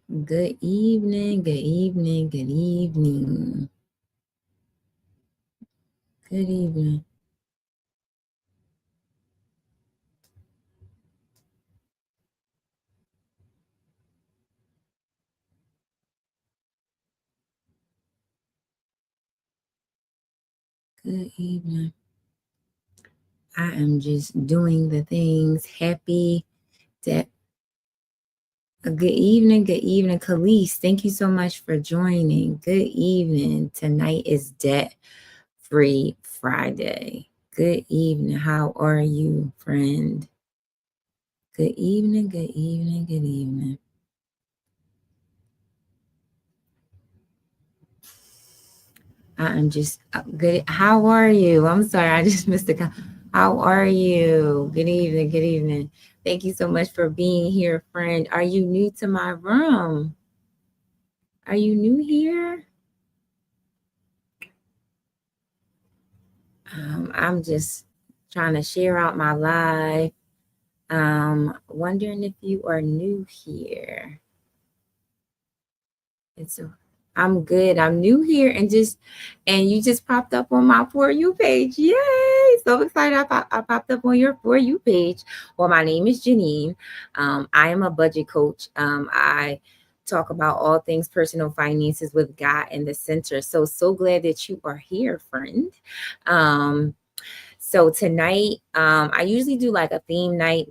Good evening, good evening, good evening. Good evening. Good evening. I am just doing the things. Happy that good evening, Khalees. Thank you so much for joining. Good evening. Tonight is Debt Free Friday. Good evening. How are you, friend? Good evening, good evening, good evening. I am just good. How are you? I'm sorry, I just missed the call. How are you? Good evening, good evening. Thank you so much for being here, friend. Are you new to my room? Are you new here? I'm just trying to share out my live. Wondering if you are new here. It's a, I'm good. I'm new here and you just popped up on my For You page. Yay! So excited I popped up on your For You page. Well, my name is Janine. I am a budget coach. I talk about all things personal finances with God in the center. So glad that you are here, friend. Um, so tonight, I usually do like a theme night,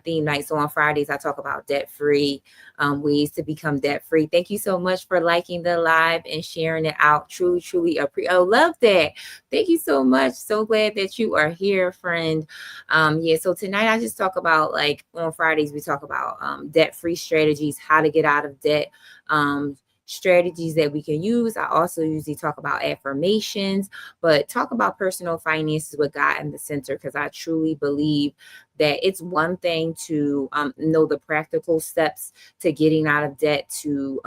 theme night. So on Fridays, I talk about debt free ways to become debt free. Thank you so much for liking the live and sharing it out. Truly, truly appreciate. Oh, love that. Thank you so much. So glad that you are here, friend. So tonight I just talk about like on Fridays we talk about debt free strategies, how to get out of debt. Strategies that we can use. I also usually talk about affirmations, but talk about personal finances with God in the center because I truly believe that it's one thing to know the practical steps to getting out of debt, to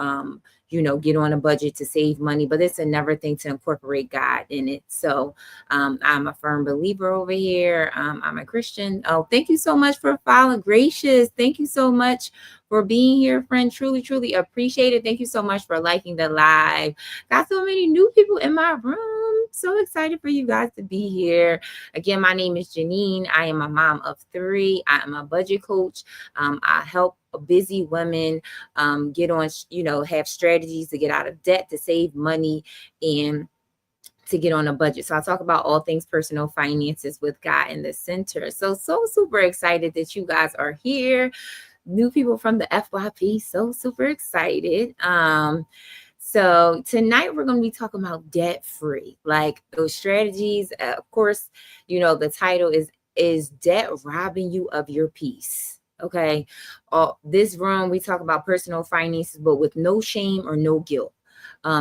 get on a budget to save money, but it's another thing to incorporate God in it. So I'm a firm believer over here. I'm a Christian. Oh, thank you so much for following. Gracious. Thank you so much for being here, friend. Truly, truly appreciate it. Thank you so much for liking the live. Got so many new people in my room. So excited for you guys to be here. Again, my name is Janine. I am a mom of three. I am a budget coach. I help busy women get on, have strategies to get out of debt, to save money, and to get on a budget. So I talk about all things personal finances with God in the center. So super excited that you guys are here. New people from the FYP. So super excited. So tonight we're going to be talking about debt free, like those strategies. Of course, the title is debt robbing you of your peace? Okay. This room we talk about personal finances, but with no shame or no guilt.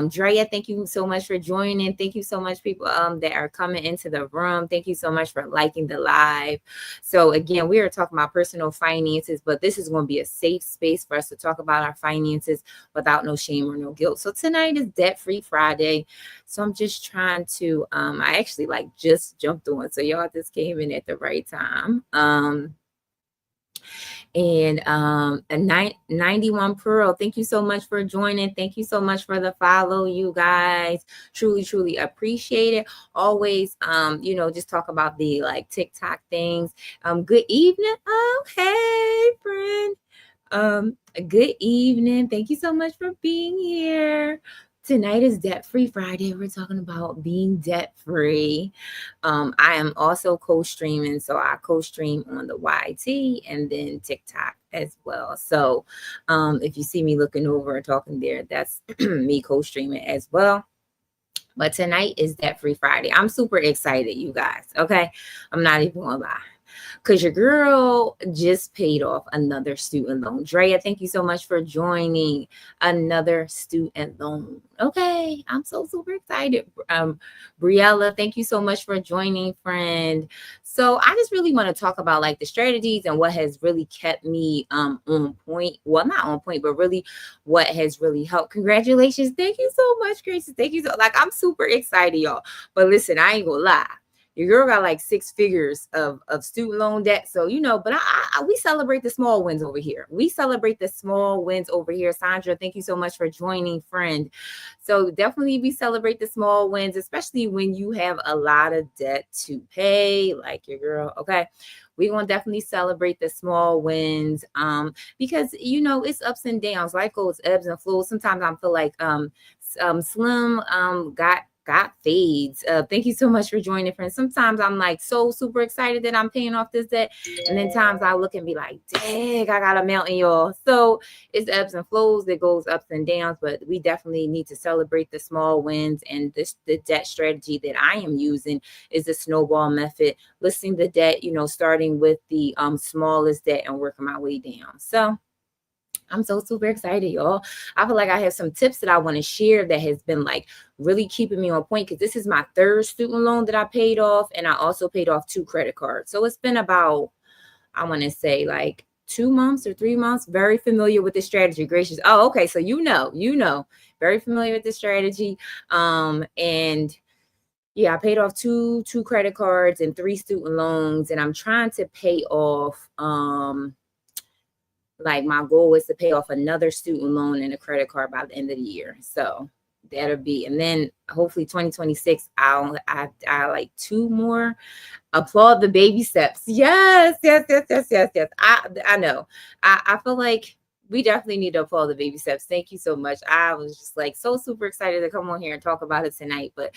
Drea, thank you so much for joining. Thank you so much, people that are coming into the room. Thank you so much for liking the live. So again, we are talking about personal finances, but this is going to be a safe space for us to talk about our finances without no shame or no guilt. So tonight is Debt Free Friday. So I'm just trying to I actually just jumped on. So y'all just came in at the right time. And a 91 Pearl, thank you so much for joining. Thank you so much for the follow, you guys. Truly, truly appreciate it. Always, just talk about the like TikTok things. Good evening. Oh, hey, friend. Good evening. Thank you so much for being here. Tonight is Debt Free Friday. We're talking about being debt free. I am also co-streaming, so I co-stream on the YT and then TikTok as well. So, if you see me looking over and talking there, that's me co-streaming as well. But tonight is Debt Free Friday. I'm super excited, you guys. Okay, I'm not even gonna lie because your girl just paid off another student loan. Drea, thank you so much for joining another student loan. Okay, I'm so super excited. Briella, thank you so much for joining, friend. So I just really want to talk about like the strategies and what has really kept me on point. Well, not on point, but really what has really helped. Congratulations. Thank you so much, Gracie. Thank you so I'm super excited, y'all. But listen, I ain't gonna lie. Your girl got like 6 figures of student loan debt. So, but we celebrate the small wins over here. We celebrate the small wins over here. Sandra, thank you so much for joining, friend. So definitely we celebrate the small wins, especially when you have a lot of debt to pay, like your girl. Okay. We're going to definitely celebrate the small wins because, it's ups and downs. Life goes ebbs and flows. Sometimes I feel like Slim got fades. Thank you so much for joining, friends. Sometimes I'm like so super excited that I'm paying off this debt, and then times I look and be like, dang, I got a mountain, y'all. So it's ebbs and flows. It goes ups and downs, but we definitely need to celebrate the small wins. And the debt strategy that I am using is the snowball method, listing the debt, starting with the smallest debt and working my way down. So I'm so super excited, y'all. I feel like I have some tips that I want to share that has been like really keeping me on point, because this is my third student loan that I paid off, and I also paid off 2 credit cards. So it's been about, I want to say like 2 months or 3 months. Very familiar with this strategy. Gracious. Oh, okay. So very familiar with this strategy. And yeah, I paid off two credit cards and 3 student loans, and I'm trying to pay off like my goal is to pay off another student loan and a credit card by the end of the year. So that'll be, and then hopefully 2026, I like 2 more. Applaud the baby steps. Yes. I know. I feel like we definitely need to applaud the baby steps. Thank you so much. I was just like so super excited to come on here and talk about it tonight. But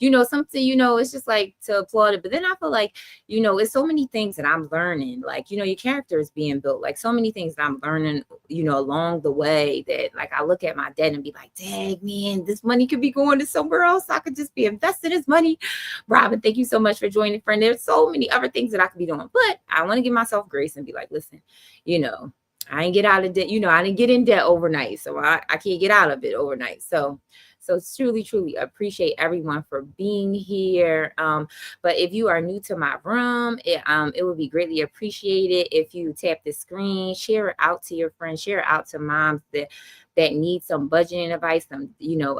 something, it's just like to applaud it. But then I feel like, it's so many things that I'm learning. Like, your character is being built. Like so many things that I'm learning, along the way, that like I look at my debt and be like, dang, man, this money could be going to somewhere else. I could just be investing this money. Robin, thank you so much for joining, friend. There's so many other things that I could be doing, but I want to give myself grace and be like, listen, I didn't get out of debt. I didn't get in debt overnight. So I can't get out of it overnight. So truly appreciate everyone for being here. But if you are new to my room, it would be greatly appreciated if you tap the screen, share it out to your friends, share it out to moms that need some budgeting advice, some,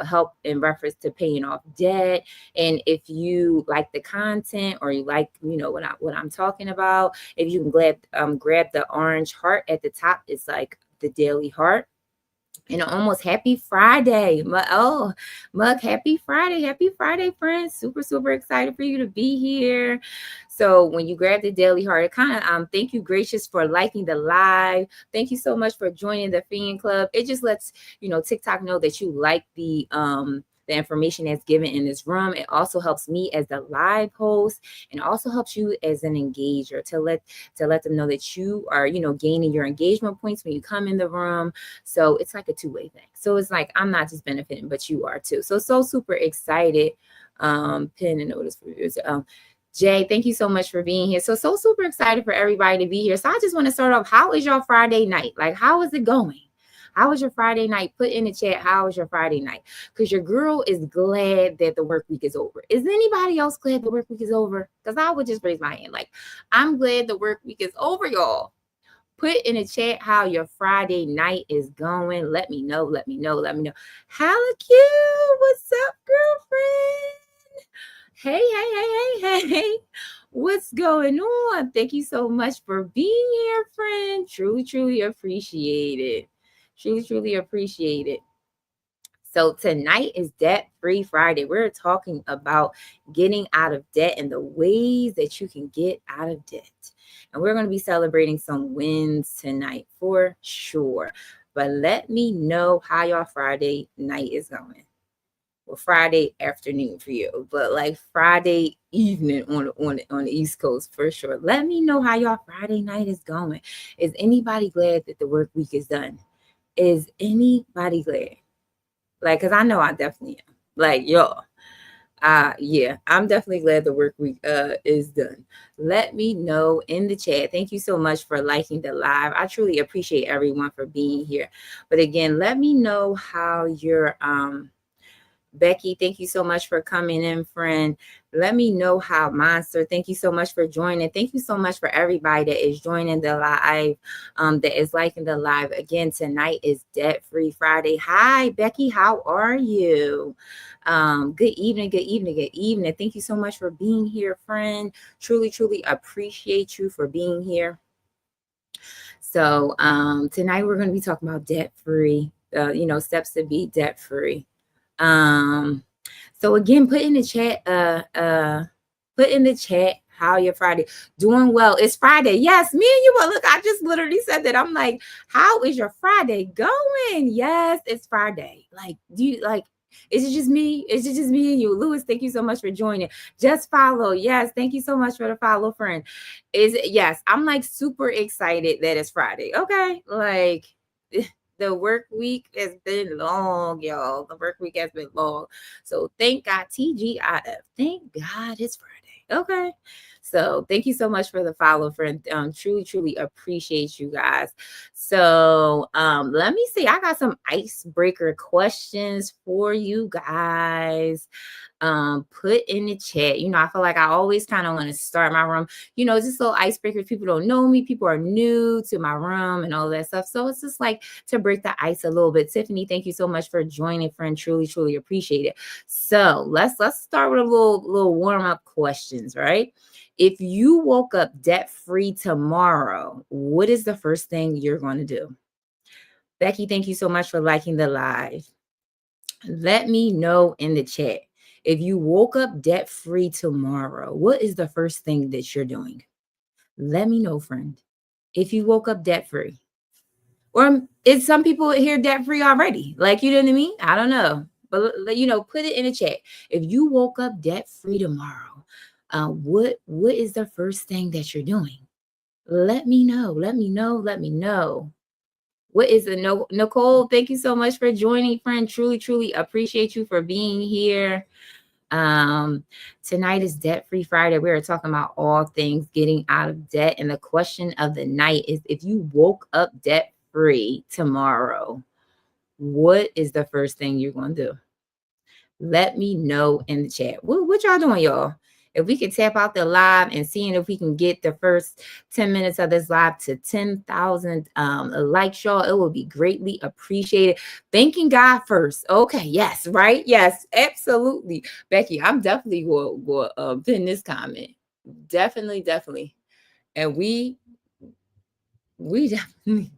help in reference to paying off debt. And if you like the content, or you like, what I'm talking about, if you can grab the orange heart at the top, it's like the daily heart. And almost happy Friday. Mug, happy Friday, friends. Super excited for you to be here. So when you grab the daily heart, it kind of thank you, Gracious, for liking the live. Thank you so much for joining the fan club. It just lets TikTok know that you like the information that's given in this room. It also helps me as the live host, and also helps you as an engager to let them know that you are, gaining your engagement points when you come in the room. So it's like a two-way thing. So it's like, I'm not just benefiting, but you are too. So super excited. Pin and notice for you. Jay, thank you so much for being here. So super excited for everybody to be here. So I just want to start off. How is your Friday night? Like, how is it going? How was your Friday night? Put in the chat, how was your Friday night? Because your girl is glad that the work week is over. Is anybody else glad the work week is over? Because I would just raise my hand. Like, I'm glad the work week is over, y'all. Put in the chat how your Friday night is going. Let me know. Hella cute. What's up, girlfriend? Hey. What's going on? Thank you so much for being here, friend. Truly appreciate it. Truly appreciate it. So tonight is Debt-Free Friday. We're talking about getting out of debt and the ways that you can get out of debt. And we're going to be celebrating some wins tonight for sure. But let me know how your Friday night is going. Well, Friday afternoon for you, but like Friday evening on the East Coast for sure. Let me know how your Friday night is going. Is anybody glad that the work week is done? Is anybody glad? Like, because I know I definitely am. Like, y'all. Yeah, I'm definitely glad the work week is done. Let me know in the chat. Thank you so much for liking the live. I truly appreciate everyone for being here. But again, let me know how your Becky, thank you so much for coming in, friend. Let me know how. Monster, thank you so much for joining. Thank you so much for everybody that is joining the live, that is liking the live. Again, tonight is Debt Free Friday. Hi, Becky, how are you? Good evening, good evening, good evening. Thank you so much for being here, friend. Truly, truly appreciate you for being here. So tonight we're going to be talking about debt free, steps to be debt free. So again, put in the chat how your Friday. Doing well. It's Friday. Yes, me and you. Well, look, I just literally said that. I'm like, how is your Friday going? Yes, it's Friday. Like, do you like? Is it just me? Is it just me and you? Lewis, thank you so much for joining. Just follow. Yes, thank you so much for the follow, friend. Yes, I'm like super excited that it's Friday. Okay. Like the work week has been long, y'all. The work week has been long. So thank God, TGIF. Thank God it's Friday. Okay. So thank you so much for the follow, friend. Truly, truly appreciate you guys. So let me see. I got some icebreaker questions for you guys. Put in the chat. I feel like I always kind of want to start my room, just little icebreakers. People don't know me, people are new to my room and all that stuff. So it's just like to break the ice a little bit. Tiffany, thank you so much for joining, friend. Truly, truly appreciate it. So let's start with a little warm-up questions, right? If you woke up debt-free tomorrow, what is the first thing you're going to do? Becky, thank you so much for liking the live. Let me know in the chat. If you woke up debt-free tomorrow, what is the first thing that you're doing? Let me know, friend. If you woke up debt-free. Or is some people here debt-free already? Like, you know what I mean? I don't know. But, put it in the chat. If you woke up debt-free tomorrow, what is the first thing that you're doing? Let me know. Let me know. Let me know. What is it? Nicole, thank you so much for joining, friend. Truly, truly appreciate you for being here. Tonight is Debt Free Friday. We are talking about all things getting out of debt. And the question of the night is, if you woke up debt free tomorrow, what is the first thing you're going to do? Let me know in the chat. What y'all doing, y'all? If we could tap out the live and seeing if we can get the first 10 minutes of this live to 10,000 likes, y'all, it will be greatly appreciated. Thanking God first. Okay, yes, right? Yes, absolutely. Becky, I'm definitely going to pin this comment. Definitely, definitely. And we definitely.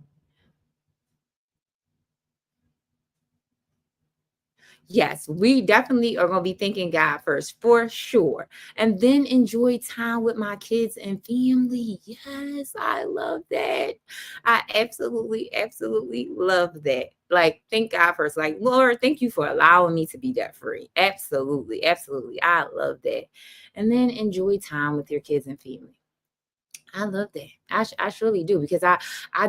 Yes, we definitely are going to be thanking God first, for sure. And then enjoy time with my kids and family. Yes, I love that. I absolutely, absolutely love that. Like, thank God first. Like, Lord, thank you for allowing me to be debt free. Absolutely, absolutely. I love that. And then enjoy time with your kids and family. I love that. I surely do, because I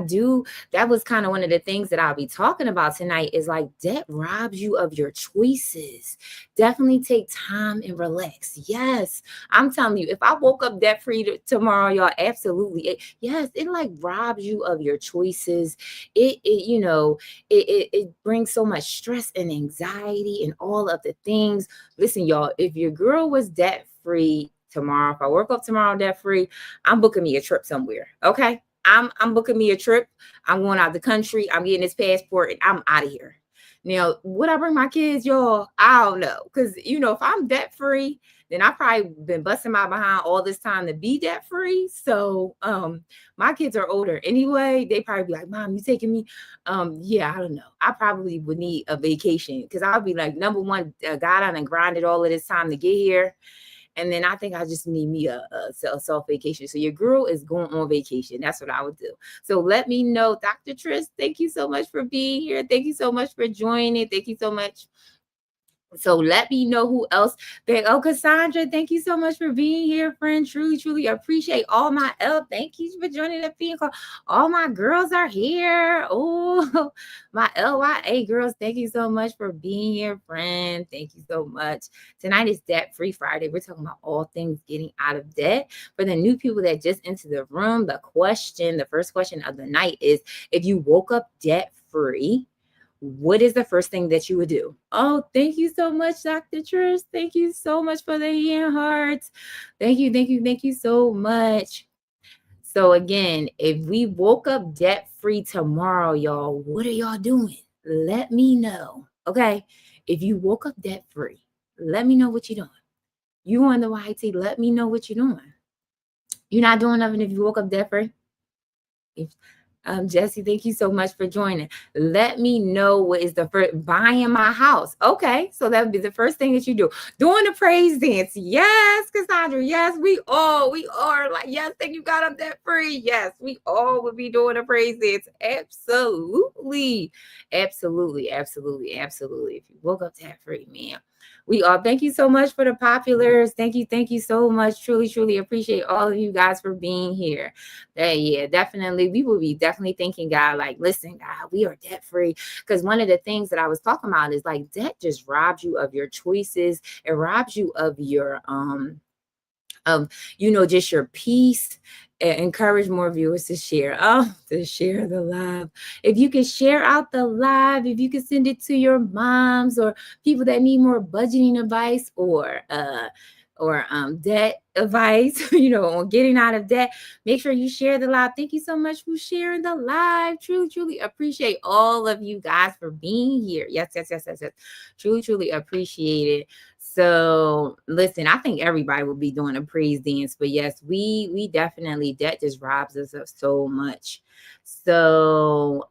do. That was kind of one of the things that I'll be talking about tonight is like debt robs you of your choices. Definitely take time and relax. Yes, I'm telling you, if I woke up debt free tomorrow, y'all, absolutely. Yes, it like robs you of your choices. It brings so much stress and anxiety and all of the things. Listen, y'all, if your girl was debt free tomorrow, if I woke up tomorrow debt free, I'm booking me a trip somewhere. Okay. I'm booking me a trip. I'm going out the country. I'm getting this passport and I'm out of here. Now, would I bring my kids, y'all? I don't know. Because, if I'm debt free, then I probably been busting my behind all this time to be debt free. So my kids are older anyway. They probably be like, Mom, you taking me? Yeah, I don't know. I probably would need a vacation because I'll be like, number one, got on and grinded all of this time to get here. And then I think I just need me a self vacation. So your girl is going on vacation. That's what I would do. So let me know, Dr. Trish. Thank you so much for being here. Thank you so much for joining. Thank you so much. So let me know who else. Cassandra, thank you so much for being here, friend. Truly, truly appreciate all my Thank you for joining the feed call. All my girls are here. Oh, my LYA girls, thank you so much for being here, friend. Thank you so much. Tonight is Debt Free Friday. We're talking about all things getting out of debt. For the new people that just entered the room, the first question of the night is, if you woke up debt free, what is the first thing that you would do? Oh, thank you so much, Dr. Trish. Thank you so much for the hand hearts. Thank you, thank you, thank you so much. So again, if we woke up debt free tomorrow, y'all, what are y'all doing? Let me know. Okay. If you woke up debt free, let me know what you're doing. You on the YT, let me know what you're doing. You're not doing nothing if you woke up debt free. Jesse, thank you so much for joining. Let me know what is the first buying my house. Okay, so that would be the first thing that you do. Doing the praise dance. Yes, Cassandra. Yes, we are like, yes, thank you, God, I'm debt free. Yes, we all would be doing a praise dance. Absolutely. Absolutely. Absolutely. Absolutely. If you woke up debt free, man. We all thank you so much for the populars. Thank you so much. Truly, truly appreciate all of you guys for being here. Yeah, definitely. We will be definitely thinking, God, like, listen, God, we are debt free. Because one of the things that I was talking about is like debt just robs you of your choices. It robs you of your just your peace. Encourage more viewers to share. To share the live. If you can share out the live, if you can send it to your moms or people that need more budgeting advice or debt advice, on getting out of debt, make sure you share the live. Thank you so much for sharing the live. Truly, truly appreciate all of you guys for being here. Yes. Truly, truly appreciate it. So listen, I think everybody will be doing a praise dance, but yes, we definitely, that just robs us of so much. So,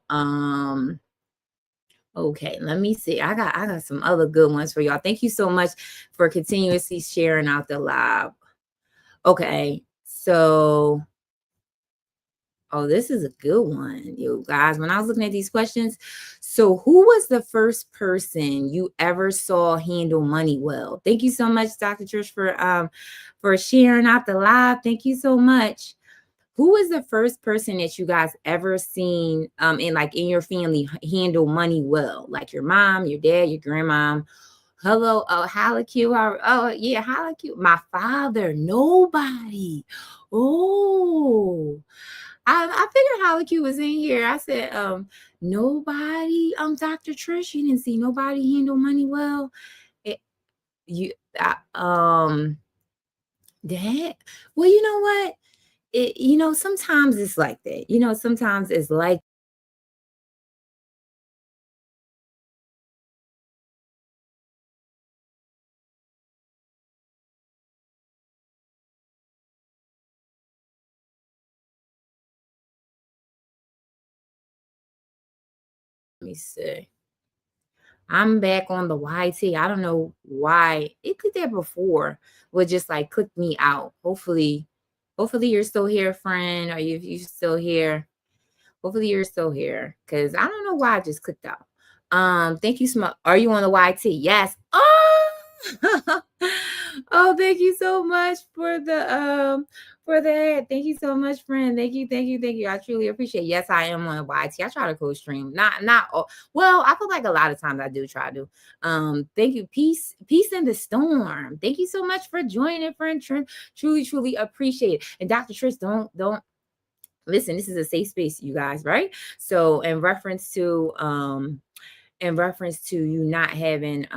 okay, let me see. I got some other good ones for y'all. Thank you so much for continuously sharing out the live. Okay, so this is a good one, you guys. When I was looking at these questions, so who was the first person you ever saw handle money well? Thank you so much, Dr. Trish, for sharing out the live. Thank you so much. Who was the first person that you guys ever seen in your family handle money well? Like your mom, your dad, your grandma. Hello, Halaku. Oh, yeah, Halaku. My father, nobody. Oh, I figured Halaku was in here. I said, nobody, Dr. Trish, you didn't see nobody handle money well. You, Dad. Well, you know what? Sometimes it's like that. Sometimes it's like, let me see. I'm back on the YT. I don't know why it did that before. Would just like click me out. Hopefully you're still here, friend. Are you still here? Hopefully you're still here. Cause I don't know why I just clicked out. Thank you so much. Are you on the YT? Yes. Oh, oh, thank you so much for that. Thank you so much, friend. Thank you. I truly appreciate it. Yes, I am on the YT. I try to co-stream. Not well, I feel like a lot of times I do try to. Thank you. Peace in the storm. Thank you so much for joining, friend. Truly appreciate it. And Dr. Trish, don't listen, this is a safe space, you guys, right? So in reference to you not having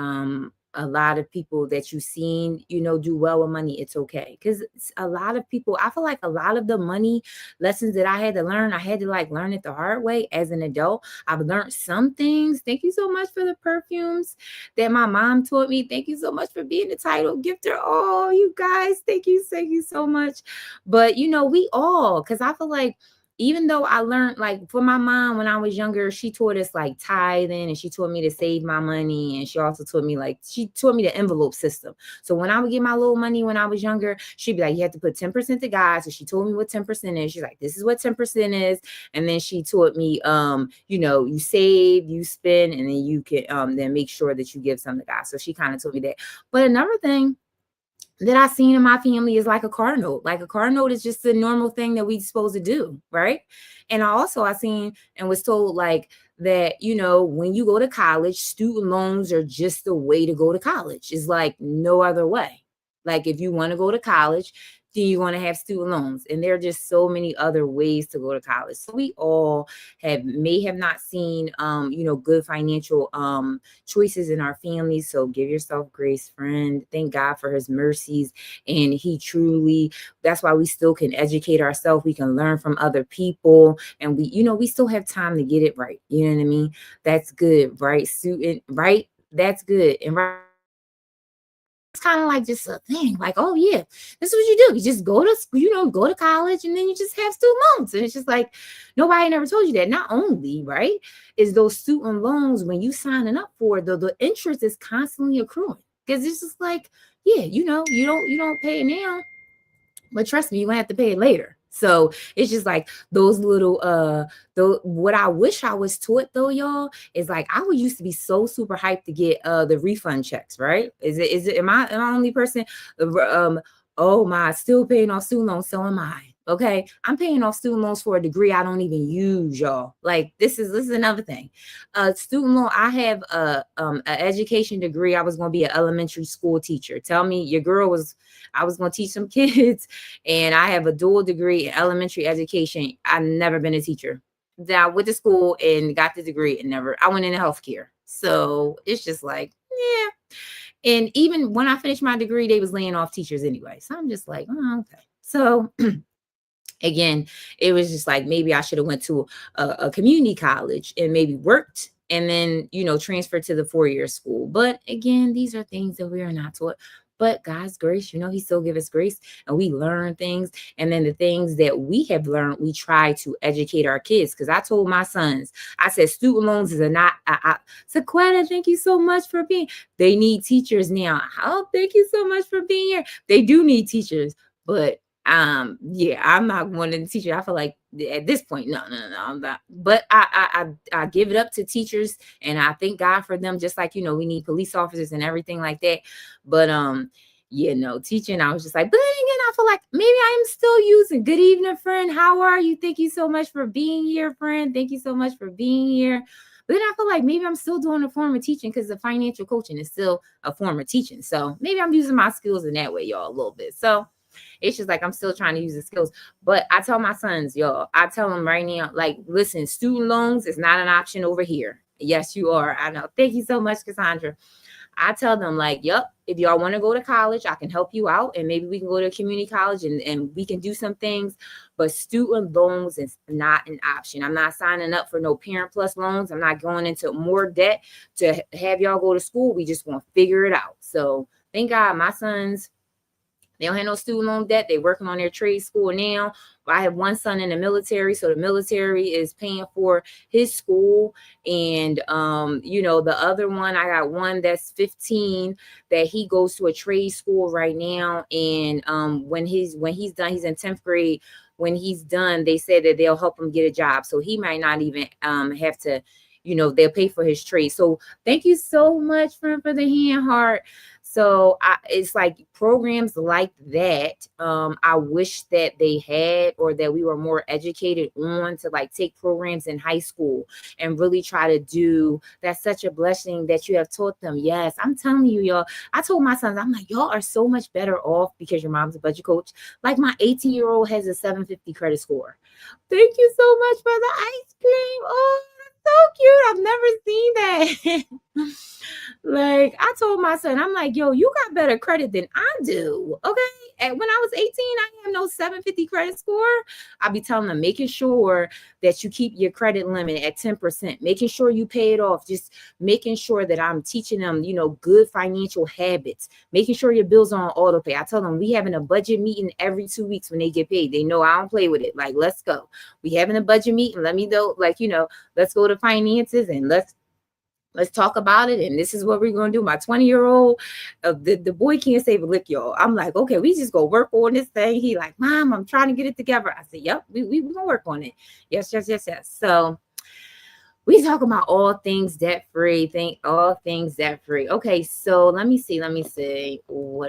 a lot of people that you've seen, do well with money, it's okay. Because a lot of people, I feel like a lot of the money lessons that I had to learn, I had to like learn it the hard way as an adult. I've learned some things. Thank you so much for the perfumes that my mom taught me. Thank you so much for being the title gifter. Oh, you guys, thank you so much. But we all, because I feel like even though I learned, like, for my mom when I was younger, she taught us like tithing, and she taught me to save my money, and she also taught me the envelope system. So when I would get my little money when I was younger, she'd be like, you have to put 10% to God. So she told me what 10% is. She's like, this is what 10% is. And then she taught me, you save, you spend, and then you can then make sure that you give some to God. So she kind of told me that. But another thing that I seen in my family is like a car note. Like a car note is just a normal thing that we supposed to do, right? And I seen and was told like that, when you go to college, student loans are just the way to go to college. It's like no other way. Like if you want to go to college, then you're going to have student loans. And there are just so many other ways to go to college. So we all may have not seen, good financial choices in our families. So give yourself grace, friend. Thank God for his mercies. And that's why we still can educate ourselves. We can learn from other people. And we still have time to get it right. You know what I mean? That's good, right? Right? That's good. And right, it's kind of like just a thing, like, oh yeah, this is what you do. You just go to college, and then you just have student loans. And it's just like, nobody never told you that. Not only, right, is those student loans, when you signing up for the interest is constantly accruing. Because it's just like, yeah, you don't pay it now, but trust me, you won't have to pay it later. So it's just like those little what I wish I was taught though, y'all, is like I would used to be so super hyped to get the refund checks, right? Am I the only person? Oh my, still paying off student loans, so am I. Okay, I'm paying off student loans for a degree I don't even use, y'all. Like this is another thing. Student loan. I have an education degree. I was going to be an elementary school teacher. Tell me, I was going to teach some kids, and I have a dual degree in elementary education. I've never been a teacher. Then I went to school and got the degree, and I went into healthcare. So it's just like, yeah. And even when I finished my degree, they was laying off teachers anyway. So I'm just like, oh, okay. So again, it was just like, maybe I should have went to a community college and maybe worked and then, transferred to the 4-year school. But again, these are things that we are not taught. But God's grace, he still give us grace, and we learn things. And then the things that we have learned, we try to educate our kids. Because I told my sons, I said, student loans is Sequetta, thank you so much for being. They need teachers now. Oh, thank you so much for being here. They do need teachers, but yeah, I'm not one of the teachers. I feel like at this point, no, I'm not. But I give it up to teachers, and I thank God for them. Just like we need police officers and everything like that. But teaching, I was just like, but then again, I feel like maybe I am still using. Good evening, friend. How are you? Thank you so much for being here, friend. Thank you so much for being here. But then I feel like maybe I'm still doing a form of teaching, because the financial coaching is still a form of teaching. So maybe I'm using my skills in that way, y'all, a little bit. So it's just like I'm still trying to use the skills. But I tell my sons, y'all, I tell them right now, like, listen, student loans is not an option over here. Yes, you are. I know. Thank you so much, Cassandra. I tell them, like, yep, if y'all want to go to college, I can help you out. And maybe we can go to a community college and we can do some things. But student loans is not an option. I'm not signing up for no Parent Plus loans. I'm not going into more debt to have y'all go to school. We just want to figure it out. So thank God my sons, they don't have no student loan debt. They're working on their trade school now. I have one son in the military, so the military is paying for his school. And the other one, I got one that's 15 that he goes to a trade school right now. And when he's done, he's in 10th grade. When he's done, they said that they'll help him get a job. So he might not even have to, they'll pay for his trade. So thank you so much for the hand heart. So it's like programs like that. I wish that they had, or that we were more educated on, to like take programs in high school and really try to do. That's such a blessing that you have taught them. Yes, I'm telling you, y'all. I told my sons, I'm like, y'all are so much better off because your mom's a budget coach. Like my 18-year-old has a 750 credit score. Thank you so much for the ice cream. Oh, so cute. I've never seen that. Like, I told my son, I'm like, yo, you got better credit than I do. Okay. And when I was 18, I have no 750 credit score. I'll be telling them, making sure that you keep your credit limit at 10%, making sure you pay it off, just making sure that I'm teaching them, good financial habits, making sure your bills are on auto pay. I tell them we having a budget meeting every 2 weeks when they get paid. They know I don't play with it. Like, let's go. We having a budget meeting. Let me know, like, let's go to finances and let's talk about it. And this is what we're going to do. My 20-year-old, the boy can't save a lick, y'all. I'm like, okay, we just go work on this thing. He like, Mom, I'm trying to get it together. I said, yep, we going to work on it. Yes. So we talk about all things debt-free, all things debt-free. Okay. So let me see what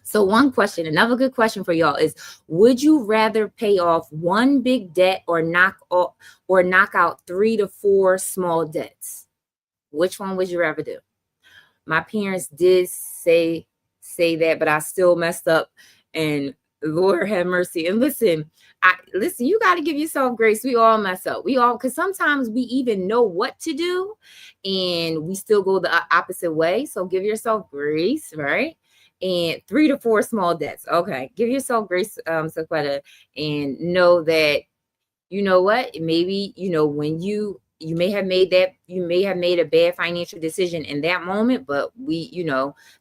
So one question, another good question for y'all is, would you rather pay off one big debt or knock out 3 to 4 small debts? Which one would you rather do? My parents did say say that, but I still messed up, and Lord have mercy. And listen, you got to give yourself grace. We all mess up. We all, because sometimes we even know what to do and we still go the opposite way. So give yourself grace, right? And 3 to 4 small debts. Okay. Give yourself grace, Sequetta, and know that, you know what, maybe, when you may have made a bad financial decision in that moment, but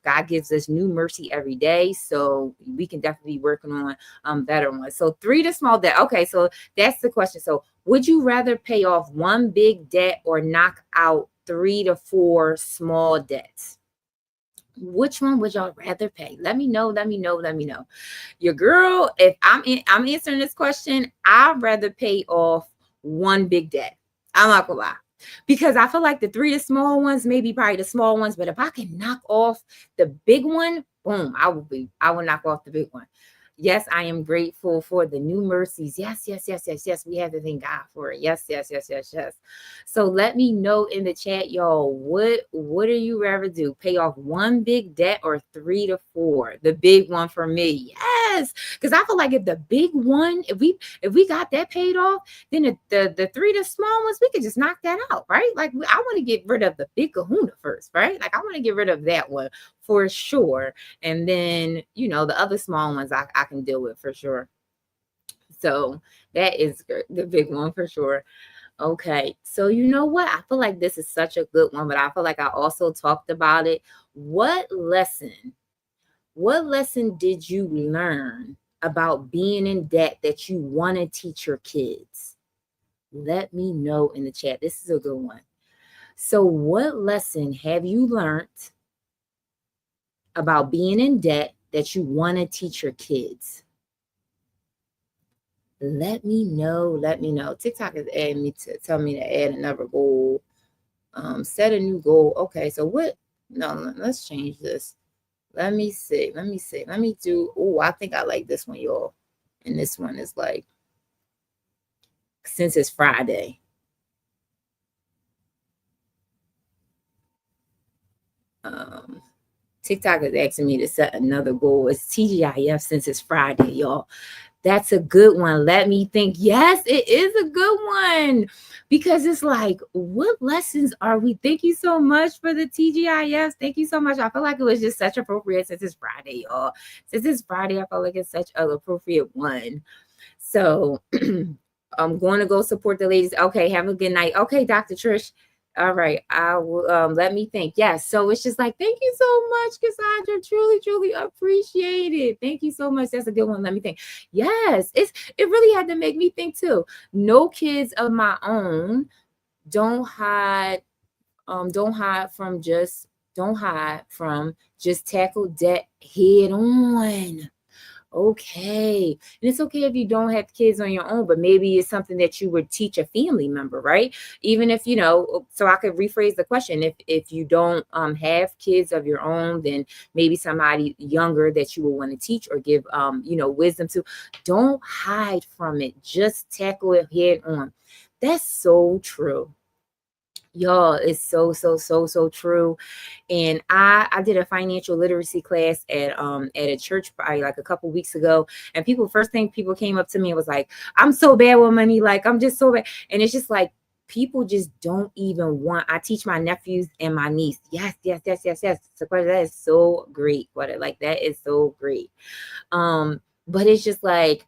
God gives us new mercy every day, so we can definitely be working on better ones. So 3 to small debt. Okay, so that's the question. So would you rather pay off one big debt or knock out 3 to 4 small debts? Which one would y'all rather pay? Let me know. Your girl, if I'm answering this question, I'd rather pay off one big debt. I'm not gonna lie. Because I feel like the 3 small ones, maybe probably the small ones, but if I can knock off the big one, boom, I will knock off the big one. Yes, I am grateful for the new mercies. Yes. We have to thank God for it. Yes. So let me know in the chat, y'all, what do you rather do? Pay off one big debt or 3 to 4? The big one for me. Yes. Because I feel like if the big one, if we got that paid off, then the 3 small ones, we could just knock that out, right? Like I want to get rid of the big kahuna first, right? Like I want to get rid of that one for sure. And then, the other small ones I can deal with for sure. So that is the big one for sure. Okay. So you know what? I feel like this is such a good one, but I feel like I also talked about it. What lesson did you learn about being in debt that you want to teach your kids? Let me know in the chat. This is a good one. So what lesson have you learned about being in debt that you want to teach your kids? Let me know. TikTok is adding me to tell me to add another goal. Set a new goal. Okay, so what? No, let's change this. Let me see. Let me do. Oh, I think I like this one, y'all. And this one is like, since it's Friday. TikTok is asking me to set another goal. It's TGIF since it's Friday, y'all. That's a good one. Let me think. Yes, it is a good one, because it's like, what lessons are we? Thank you so much for the TGIFs. Thank you so much. I feel like it was just such appropriate since it's Friday, y'all. Since it's Friday, I feel like it's such an appropriate one. So I'm going to go support the ladies. Okay, have a good night. Okay, Dr. Trish. All right, I will let me think. Yes, so it's just like, thank you so much, Cassandra. Truly appreciate it. Thank you so much. That's a good one. Let me think. Yes, it really had to make me think too. No kids of my own. Don't hide from just tackle debt head on. Okay. And it's okay if you don't have kids on your own, but maybe it's something that you would teach a family member, right? Even if, so I could rephrase the question. If you don't have kids of your own, then maybe somebody younger that you will want to teach or give, wisdom to. Don't hide from it. Just tackle it head on. That's so true. Y'all, it's so true. And I did a financial literacy class at a church probably like a couple weeks ago, and first thing people came up to me and was like, I'm so bad with money, like I'm just so bad. And it's just like, people just don't even want. I teach my nephews and my niece. Yes. So that is so great. That is so great. But it's just like,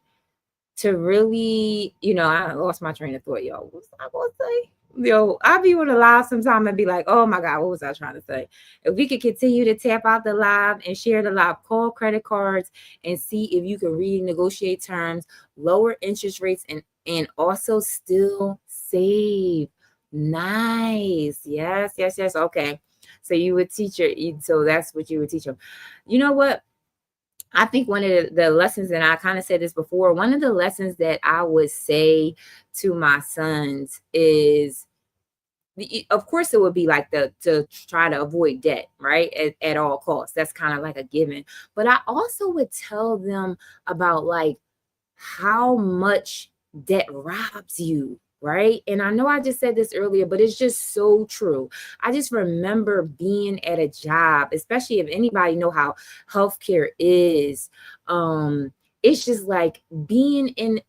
to really, I lost my train of thought, y'all. What was I going to say? I'll be on the live sometime and be like, oh my God, what was I trying to say? If we could continue to tap out the live and share the live, call credit cards and see if you can renegotiate terms, lower interest rates, and also still save. Nice. Yes. Okay. So you would teach so that's what you would teach them. You know what? I think one of the lessons, and I kind of said this before, one of the lessons that I would say to my sons is, of course, it would be like to try to avoid debt, right? At all costs. That's kind of like a given. But I also would tell them about like how much debt robs you. right? And I know I just said this earlier, but it's just so true. I just remember being at a job, especially if anybody know how healthcare is. It's just like being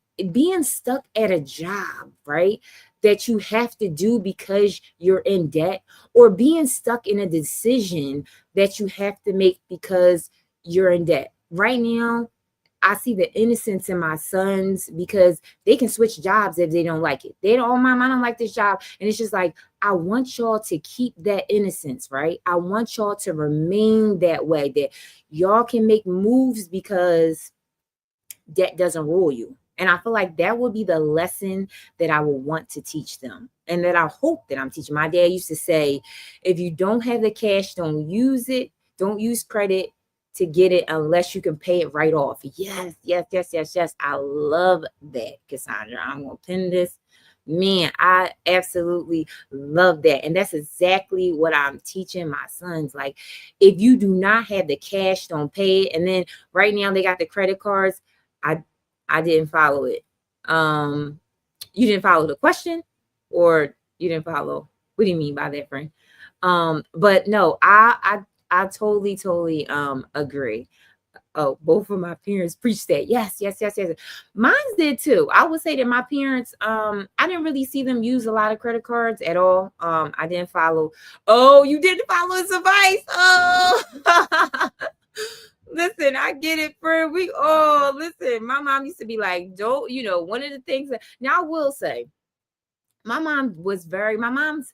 stuck at a job, right? That you have to do because you're in debt, or being stuck in a decision that you have to make because you're in debt. Right now, I see the innocence in my sons because they can switch jobs if they don't like it. They don't, oh, mom, I don't like this job. And it's just like, I want y'all to keep that innocence, right? I want y'all to remain that way, that y'all can make moves because debt doesn't rule you. And I feel like that would be the lesson that I would want to teach them, and that I hope that I'm teaching. My dad used to say, if you don't have the cash, don't use it. Don't use credit to get it unless you can pay it right off. Yes, yes, yes, yes, yes. I love that, Cassandra. I'm going to pin this. Man, I absolutely love that. And that's exactly what I'm teaching my sons. Like, if you do not have the cash, don't pay it. And then right now they got the credit cards. I didn't follow it. You didn't follow the question, or you didn't follow? What do you mean by that, friend? But no, I totally agree. Oh, both of my parents preached that. Yes, yes, yes, yes. Mine did too. I would say that my parents, I didn't really see them use a lot of credit cards at all. I didn't follow. Oh, you didn't follow his advice. Oh, listen, I get it, friend. Listen, my mom used to be like, don't, one of the things that now I will say, my mom's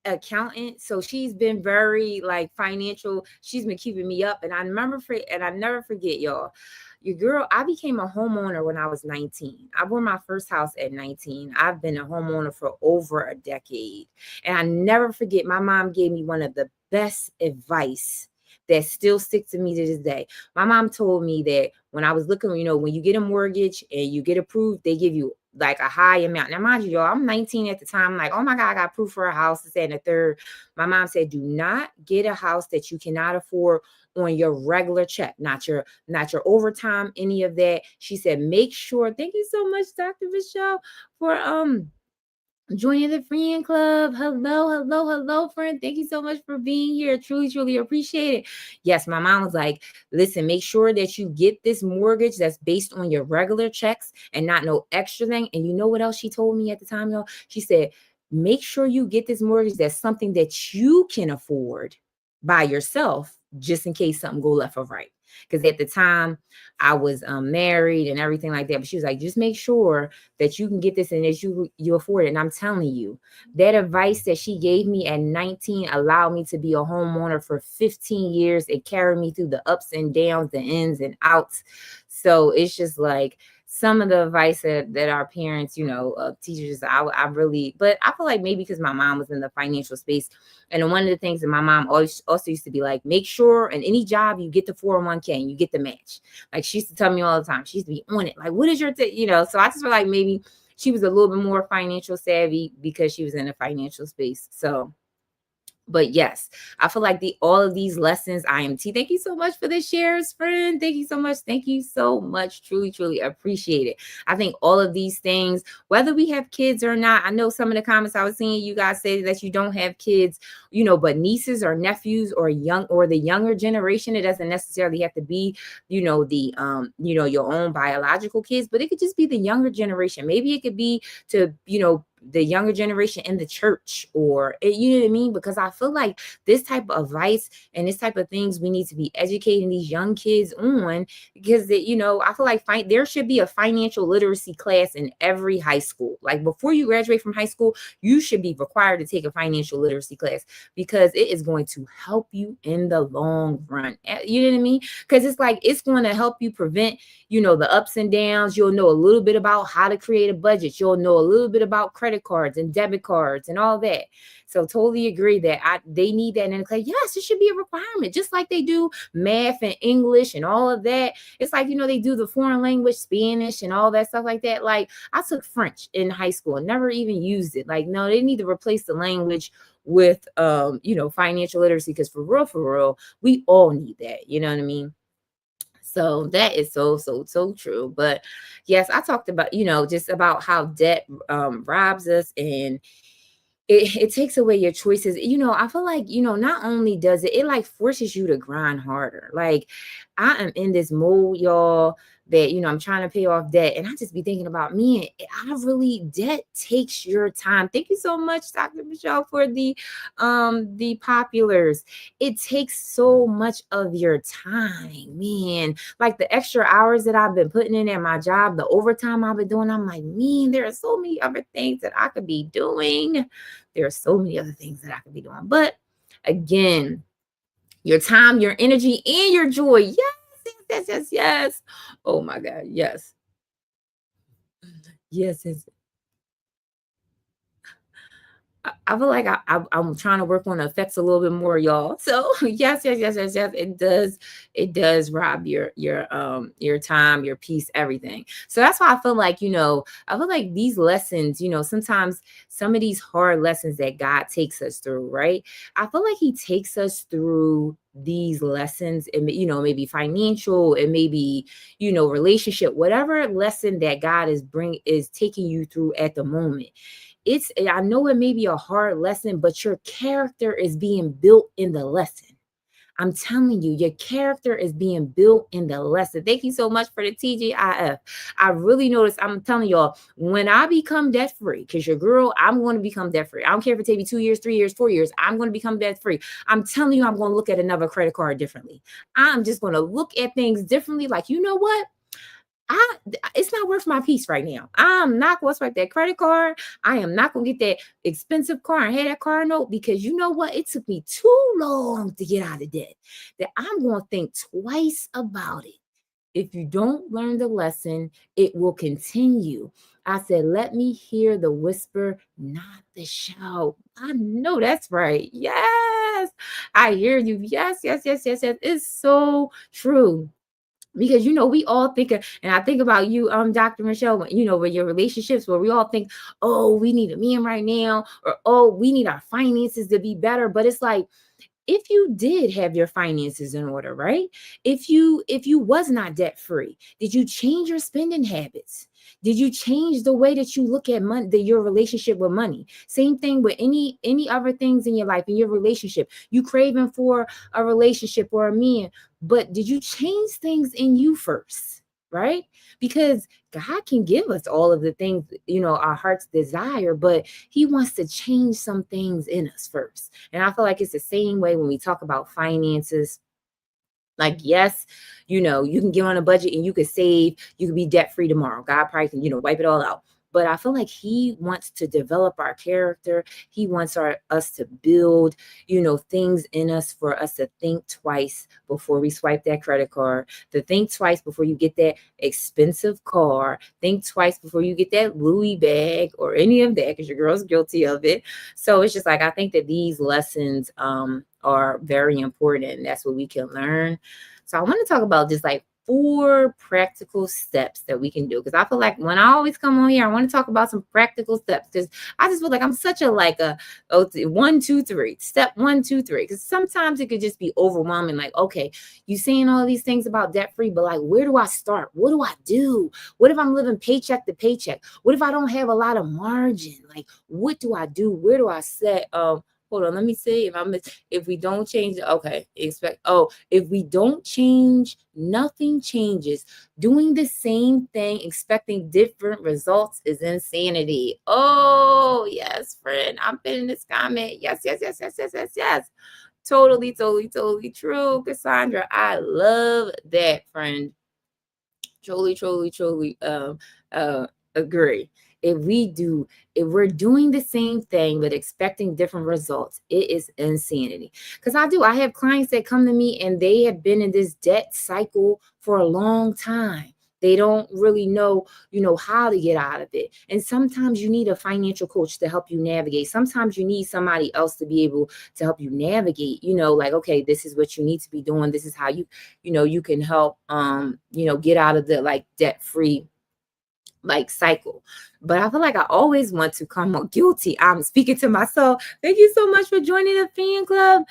accountant, so she's been very like financial. She's been keeping me up, and I never forget, y'all. Your girl, I became a homeowner when I was 19. I bought my first house at 19. I've been a homeowner for over a decade, and I never forget. My mom gave me one of the best advice that still sticks to me to this day. My mom told me that when I was looking, when you get a mortgage and you get approved, they give you like a high amount. Now, mind you, y'all, I'm 19 at the time. I'm like, oh my God, I got approved for a house. This, that, and the third. My mom said, do not get a house that you cannot afford on your regular check, not your overtime, any of that. She said, make sure. Thank you so much, Dr. Michelle, for joining the friend club. Hello, friend. Thank you so much for being here. Truly appreciate it. Yes, my mom was like, listen, make sure that you get this mortgage that's based on your regular checks and not no extra thing. And you know what else she told me at the time, y'all? She said, make sure you get this mortgage that's something that you can afford by yourself, just in case something go left or right. Because at the time I was married and everything like that. But she was like, just make sure that you can get this and that you afford it. And I'm telling you, that advice that she gave me at 19 allowed me to be a homeowner for 15 years. It carried me through the ups and downs, the ins and outs. So it's just like some of the advice that our parents, teachers, I really, but I feel like maybe because my mom was in the financial space. And one of the things that my mom always also used to be like, make sure in any job you get the 401k and you get the match. Like she used to tell me all the time, she used to be on it. Like, what is your, so I just feel like maybe she was a little bit more financial savvy because she was in the financial space. So, but yes, I feel like all of these lessons, IMT. Thank you so much for the shares, friend. Thank you so much. Thank you so much. Truly appreciate it. I think all of these things, whether we have kids or not, I know some of the comments I was seeing, you guys say that you don't have kids, but nieces or nephews or the younger generation, it doesn't necessarily have to be, your own biological kids, but it could just be the younger generation. Maybe it could be to, the younger generation in the church, or you know what I mean? Because I feel like this type of advice and this type of things we need to be educating these young kids on, because I feel like there should be a financial literacy class in every high school. Like before you graduate from high school, you should be required to take a financial literacy class, because it is going to help you in the long run. You know what I mean? Because it's going to help you prevent, the ups and downs. You'll know a little bit about how to create a budget. You'll know a little bit about credit cards and debit cards and all that. So totally agree that they need that in the class. Yes, it should be a requirement, just like they do math and English and all of that. It's like, they do the foreign language, Spanish and all that stuff like that. Like I took French in high school and never even used it. Like, no, they need to replace the language with, financial literacy, because for real, we all need that. You know what I mean? So that is so, so, so true. But yes, I talked about, just about how debt robs us, and it takes away your choices. I feel like, not only does it like forces you to grind harder. Like, I am in this mode, y'all, that, I'm trying to pay off debt. And I just be thinking about me. And debt takes your time. Thank you so much, Dr. Michelle, for the populars. It takes so much of your time, man. Like the extra hours that I've been putting in at my job, the overtime I've been doing, I'm like, man, there are so many other things that I could be doing. There are so many other things that I could be doing. But again, your time, your energy, and your joy. Yes, yes, yes, yes, yes. Oh my God. Yes. Yes, yes. I feel like I'm trying to work on the effects a little bit more, y'all. So yes, yes, yes, yes, yes. It does rob your time, your peace, everything. So that's why I feel like, I feel like these lessons, sometimes some of these hard lessons that God takes us through, right? I feel like He takes us through these lessons, and maybe financial, and maybe, relationship, whatever lesson that God is taking you through at the moment. I know it may be a hard lesson, but your character is being built in the lesson. I'm telling you, your character is being built in the lesson. Thank you so much for the TGIF. I really noticed, I'm telling y'all, when I become debt free, because your girl, I'm going to become debt free. I don't care if it takes me 2 years, 3 years, 4 years, I'm going to become debt free. I'm telling you, I'm going to look at another credit card differently. I'm just going to look at things differently. Like, you know what? It's not worth my peace right now. I'm not going to swipe that credit card. I am not going to get that expensive car and have that car note, because you know what? It took me too long to get out of debt, that I'm going to think twice about it. If you don't learn the lesson, it will continue. I said, let me hear the whisper, not the shout. I know that's right. Yes, I hear you. Yes, yes, yes, yes, yes. It's so true. Because we all think and I think about you, Dr. Michelle, with your relationships, where we all think, oh, we need a man right now, or oh, we need our finances to be better. But it's like, if you did have your finances in order, right? If you was not debt free, did you change your spending habits? Did you change the way that you look at money, your relationship with money? Same thing with any other things in your life, in your relationship. You craving for a relationship or a man, but did you change things in you first? Right? Because God can give us all of the things, our heart's desire, but He wants to change some things in us first. And I feel like it's the same way when we talk about finances. Like, yes, you can get on a budget and you could save, you could be debt free tomorrow. God probably can, wipe it all out. But I feel like He wants to develop our character. He wants us to build, things in us, for us to think twice before we swipe that credit card, to think twice before you get that expensive car, think twice before you get that Louis bag or any of that, because your girl's guilty of it. So it's just like, I think that these lessons are very important, and that's what we can learn. So I want to talk about just like 4 practical steps that we can do, because I feel like when I always come on here, I want to talk about some practical steps, because I just feel like I'm such a 1, 2, 3 step 1, 2, 3, because sometimes it could just be overwhelming. Like, okay, you saying all these things about debt free, but like, where do I start? What do I do? What if I'm living paycheck to paycheck? What if I don't have a lot of margin? Like, what do I do? Where do I set hold on, let me see if we don't change, okay, if we don't change, nothing changes. Doing the same thing, expecting different results, is insanity. Oh, yes, friend. I'm in this comment. Yes, yes, yes, yes, yes, yes, yes. Totally, totally, totally true, Cassandra. I love that, friend. Truly, truly, truly agree. If we're doing the same thing but expecting different results, it is insanity. Because I have clients that come to me and they have been in this debt cycle for a long time. They don't really know, how to get out of it. And sometimes you need a financial coach to help you navigate. Sometimes you need somebody else to be able to help you navigate, like, okay, this is what you need to be doing. This is how you can help get out of the like debt free like cycle. But I feel like I always want to come on guilty. I'm speaking to myself. Thank you so much for joining the fan club.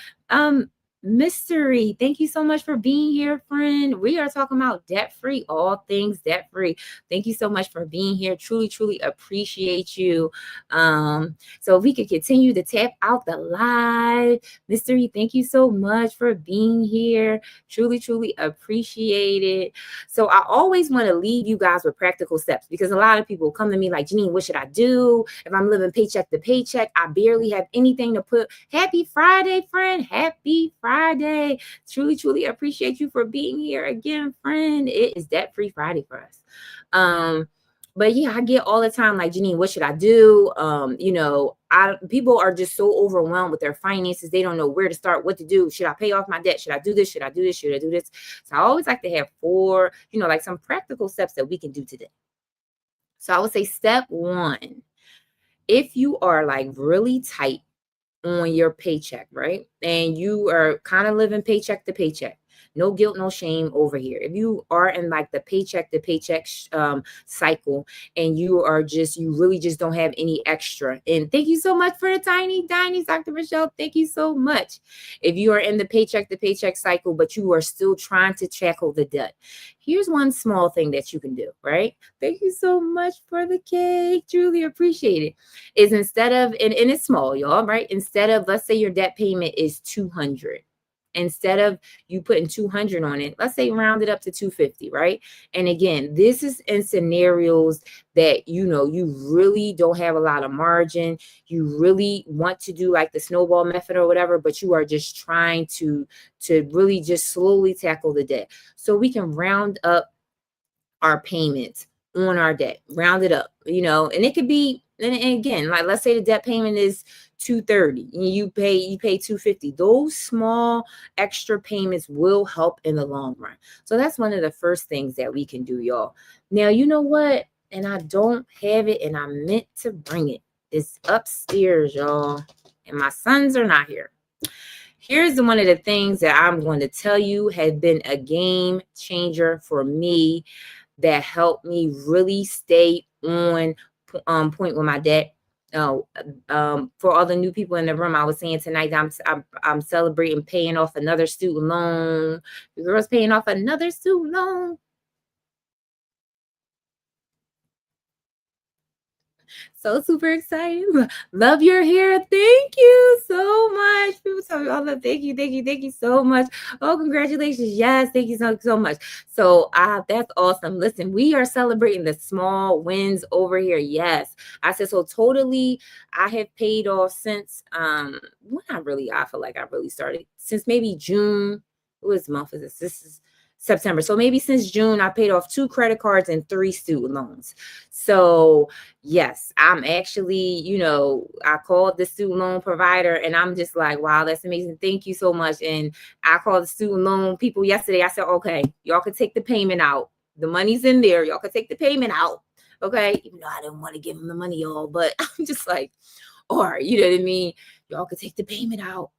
Mystery, thank you so much for being here, friend. We are talking about debt free, all things debt free. Thank you so much for being here. Truly, truly appreciate you. So if we could continue to tap out the live. Mystery, thank you so much for being here. Truly, truly appreciate it. So I always want to leave you guys with practical steps, because a lot of people come to me like, Janine, what should I do? If I'm living paycheck to paycheck, I barely have anything to put. Happy Friday, friend. Happy Friday. Truly, truly appreciate you for being here again, friend. It is Debt-Free Friday for us. But yeah, I get all the time like, Janine, what should I do? People are just so overwhelmed with their finances. They don't know where to start, what to do. Should I pay off my debt? Should I do this? Should I do this? Should I do this? So I always like to have four, like some practical steps that we can do today. So I would say step one, if you are like really tight on your paycheck, right? And you are kind of living paycheck to paycheck. No guilt, no shame over here. If you are in like the paycheck to paycheck cycle, and you really just don't have any extra. And thank you so much for the tiny dinies, Dr. Michelle. Thank you so much. If you are in the paycheck to paycheck cycle, but you are still trying to tackle the debt, here's one small thing that you can do, right? Thank you so much for the cake. Truly appreciate it. Is instead of, and it's small, y'all, right? Instead of, let's say your debt payment is $200. Instead of you putting 200 on it, let's say round it up to 250, right? And again, this is in scenarios that, you really don't have a lot of margin. You really want to do like the snowball method or whatever, but you are just trying to really just slowly tackle the debt. So we can round up our payments on our debt, round it up, and it could be, and again, like let's say the debt payment is $230 and you pay $250. Those small extra payments will help in the long run. So that's one of the first things that we can do, y'all. Now, you know what? And I don't have it, and I meant to bring it. It's upstairs, y'all, and my sons are not here. Here's one of the things that I'm going to tell you has been a game changer for me, that helped me really stay on point with my debt. For all the new people in the room, I was saying tonight I'm celebrating paying off another student loan. The girl's paying off another student loan. So super excited. Love your hair. Thank you so much. People tell me all that. Thank you so much. Oh, congratulations. Yes, thank you so much. So that's awesome. Listen, we are celebrating the small wins over here. Yes. I said, so totally, I have paid off since I feel like I really started since maybe June. What month is this? This is September. So maybe since June, I paid off 2 credit cards and 3 student loans. So yes, I'm actually, I called the student loan provider, and I'm just like, wow, that's amazing. Thank you so much. And I called the student loan people yesterday. I said, okay, y'all can take the payment out. The money's in there. Y'all can take the payment out. Okay. Even though I didn't want to give them the money, y'all, but I'm just like, or, you know what I mean? Y'all could take the payment out.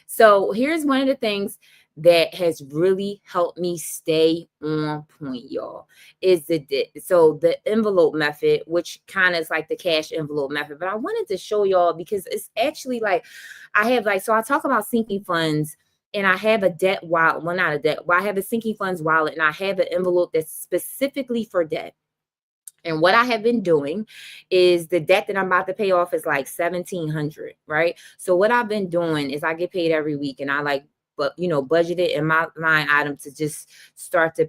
So here's one of the things that has really helped me stay on point, y'all, is the envelope method, which kind of is like the cash envelope method. But I wanted to show y'all because it's actually like, so I talk about sinking funds, and I have a debt wallet. Well, not a debt. Well, I have a sinking funds wallet, and I have an envelope that's specifically for debt. And what I have been doing is, the debt that I'm about to pay off is like $1,700, right? So what I've been doing is I get paid every week, and I budgeted in my line item to just start to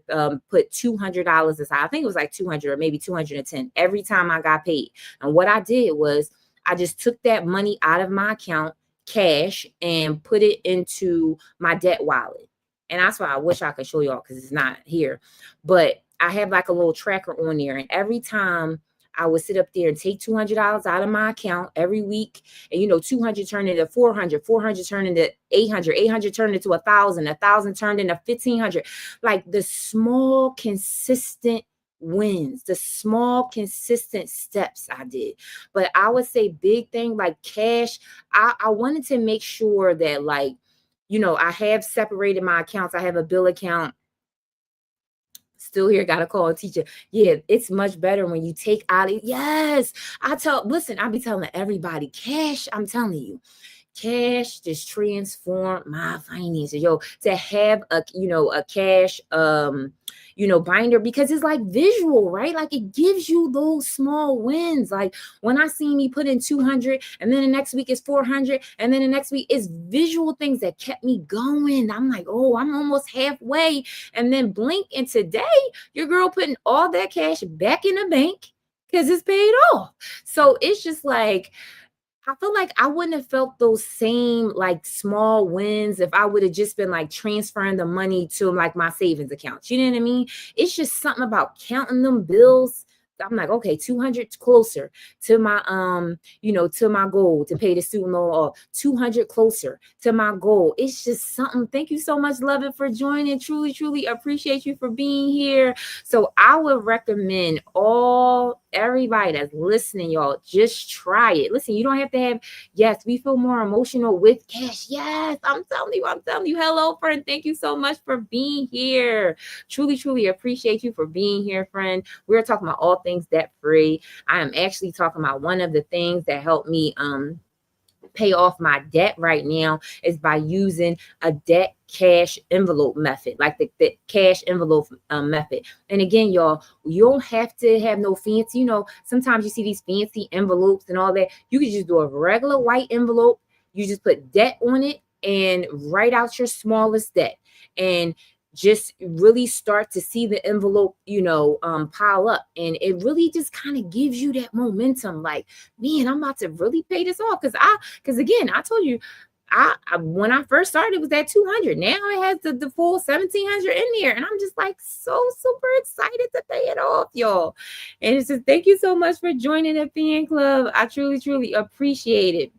put $200 aside. I think it was like 200 or maybe 210 every time I got paid. And what I did was I just took that money out of my account, cash, and put it into my debt wallet. And that's why I wish I could show y'all, because it's not here. But I have like a little tracker on there, and every time I would sit up there and take $200 out of my account every week, and 200 turned into 400, 400 turned into 800, 800 turned into 1,000, 1,000 turned into 1,500. Like the small, consistent wins, the small, consistent steps I did. But I would say big thing like cash. I wanted to make sure that I have separated my accounts. I have a bill account. Still here, gotta call a teacher. Yeah, it's much better when you take out it. Yes, I'll be telling everybody, cash, I'm telling you, cash just transformed my finances. Yo, to have a, a cash, binder, because it's like visual, right? Like it gives you those small wins. Like when I see me put in 200 and then the next week is 400 and then the next week is visual things that kept me going. I'm like, oh, I'm almost halfway. And then blink, and today your girl putting all that cash back in the bank because it's paid off. So it's just like, I feel like I wouldn't have felt those same like small wins if I would have just been like transferring the money to like my savings accounts. You know what I mean? It's just something about counting them bills. I'm like, okay, 200 closer to my to my goal to pay the student loan, or 200 closer to my goal. It's just something. Thank you so much, Love It, for joining. Truly, truly appreciate you for being here. So I would recommend everybody that's listening, y'all, just try it. Listen, you don't have to have, yes, we feel more emotional with cash. Yes, I'm telling you. Hello, friend. Thank you so much for being here. Truly, truly appreciate you for being here, friend. We're talking about all things debt free. I am actually talking about one of the things that helped me pay off my debt right now is by using a debt cash envelope method, like the cash envelope method. And again, y'all, you don't have to have no fancy, sometimes you see these fancy envelopes and all that. You can just do a regular white envelope. You just put debt on it and write out your smallest debt, and just really start to see the envelope, pile up. And it really just kind of gives you that momentum. Like, man, I'm about to really pay this off. Because again, I told you, I when I first started, it was at 200. Now it has the full 1,700 in there. And I'm just like so super excited to pay it off, y'all. And it's just, thank you so much for joining the fan club. I truly, truly appreciate it.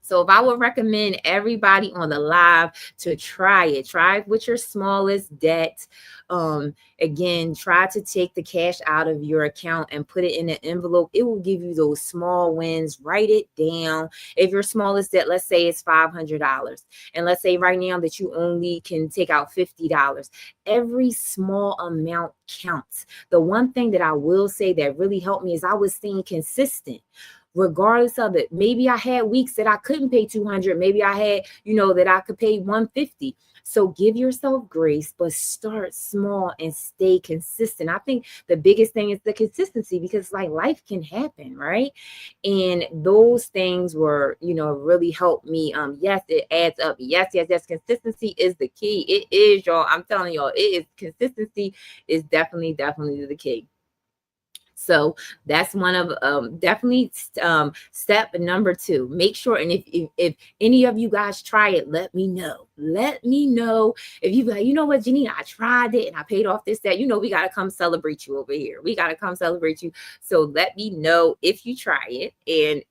So if I would recommend everybody on the live to try it with your smallest debt. Again, try to take the cash out of your account and put it in an envelope. It will give you those small wins. Write it down. If your smallest debt, let's say it's $500, and let's say right now that you only can take out $50, every small amount counts. The one thing that I will say that really helped me is I was staying consistent. Regardless of it, maybe I had weeks that I couldn't pay 200. Maybe I had, that I could pay 150. So give yourself grace, but start small and stay consistent. I think the biggest thing is the consistency, because like life can happen, right? And those things were, really helped me. Yes, it adds up. Yes. Consistency is the key. It is, y'all. I'm telling y'all, consistency is definitely the key. So that's one of definitely step number 2. Make sure, and if any of you guys try it, let me know. Let me know if you be like, you know what, Janina, I tried it and I paid off this, that. We got to come celebrate you over here. We got to come celebrate you. So let me know if you try it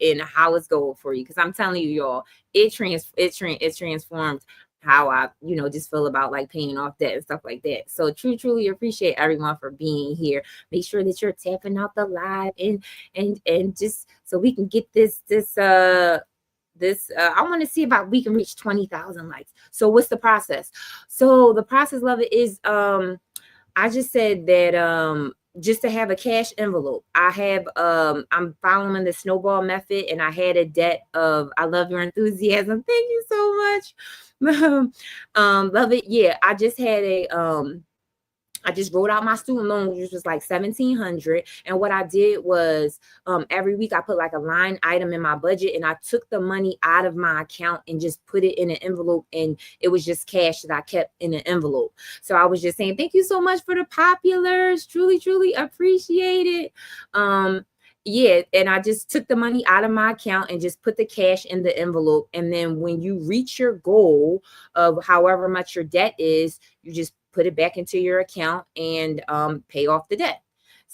and how it's going for you, because I'm telling you, y'all, it transformed how I, just feel about like paying off debt and stuff like that. So truly appreciate everyone for being here. Make sure that you're tapping out the live and just so we can get this I want to see about we can reach 20,000 likes. So what's the process? So the process, Love It, is I just said that just to have a cash envelope. I'm following the snowball method, and I had a debt of, I love your enthusiasm. Thank you so much. Love it. Yeah, I just had I just wrote out my student loan, which was like $1,700. And what I did was every week I put like a line item in my budget, and I took the money out of my account and just put it in an envelope. And it was just cash that I kept in an envelope. So I was just saying, thank you so much for the populars. Truly appreciate it. Yeah, and I just took the money out of my account and just put the cash in the envelope. And then when you reach your goal of however much your debt is, you just put it back into your account and pay off the debt.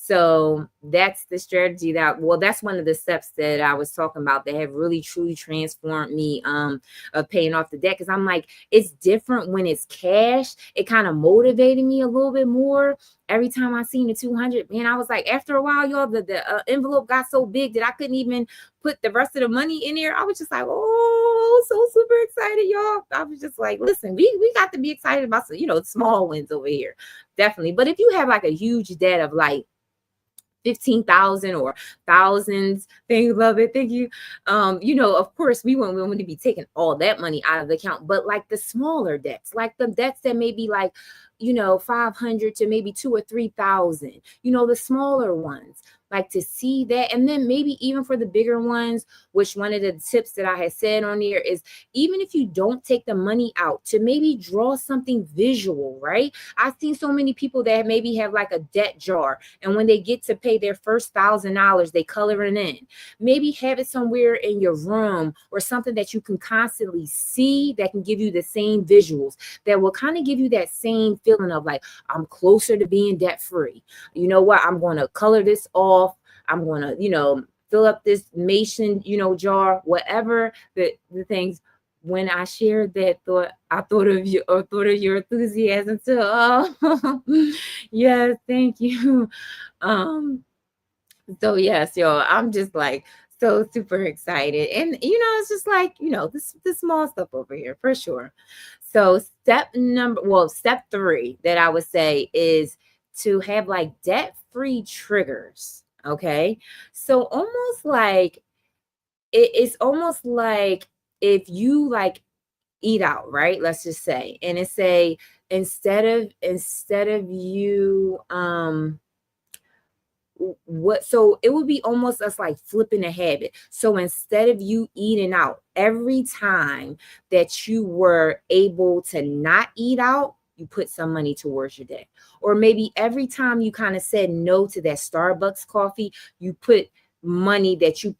So that's the strategy that's one of the steps that I was talking about that have really truly transformed me of paying off the debt. Because I'm like, it's different when it's cash. It kind of motivated me a little bit more. Every time I seen the 200, man, I was like, after a while, y'all, the envelope got so big that I couldn't even put the rest of the money in there. I was just like, oh, so super excited, y'all. I was just like, listen, we got to be excited about some, small wins over here. Definitely. But if you have like a huge debt of like 15,000 or thousands. Thank you, love it. Thank you. Of course, we want to be taking all that money out of the account, but like the smaller debts, like the debts that may be like, 500 to maybe 2 or 3,000, the smaller ones, like to see that. And then maybe even for the bigger ones, which one of the tips that I had said on here is, even if you don't take the money out, to maybe draw something visual, right? I've seen so many people that maybe have like a debt jar, and when they get to pay their first $1,000, they color it in. Maybe have it somewhere in your room or something that you can constantly see, that can give you the same visuals, that will kind of give you that same feeling of like, I'm closer to being debt free. You know what? I'm going to color this off. I'm going to, fill up this mason, jar, whatever the things. When I shared that thought, I thought of you, or thought of your enthusiasm too. Oh, yes, thank you. So yes, yo, I'm just like so super excited. And it's just like, the small stuff over here for sure. So step 3 that I would say is to have like debt-free triggers. Okay. So almost like it's almost like if you like eat out, right? Let's just say, and it say, instead of you so it would be almost us like flipping a habit. So instead of you eating out, every time that you were able to not eat out, you put some money towards your day. Or maybe every time you kind of said no to that Starbucks coffee, you put money that you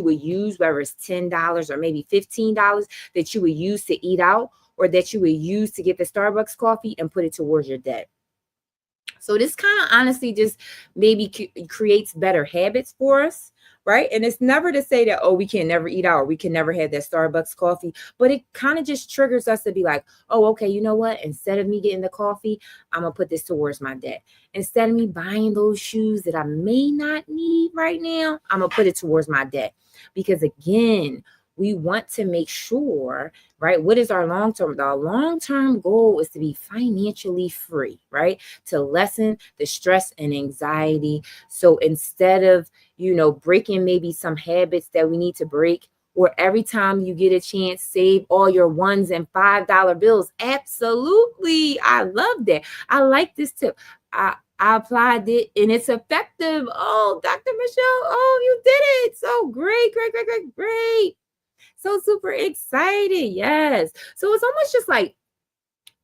would use, whether it's $10 or maybe $15, that you would use to eat out, or that you would use to get the Starbucks coffee, and put it towards your debt. So this kind of honestly just maybe creates better habits for us, right? And it's never to say that, oh, we can never eat out, or we can never have that Starbucks coffee, but it kind of just triggers us to be like, oh, okay, you know what? Instead of me getting the coffee, I'm going to put this towards my debt. Instead of me buying those shoes that I may not need right now, I'm going to put it towards my debt. Because again, we want to make sure, right? What is our long-term? Our long-term goal is to be financially free, right? To lessen the stress and anxiety. So instead of, breaking maybe some habits that we need to break, or every time you get a chance, save all your $1 and $5 bills. Absolutely. I love that. I like this tip. I applied it and it's effective. Oh, Dr. Michelle, oh, you did it. So great, great, great, great, great. So super excited. Yes. So it's almost just like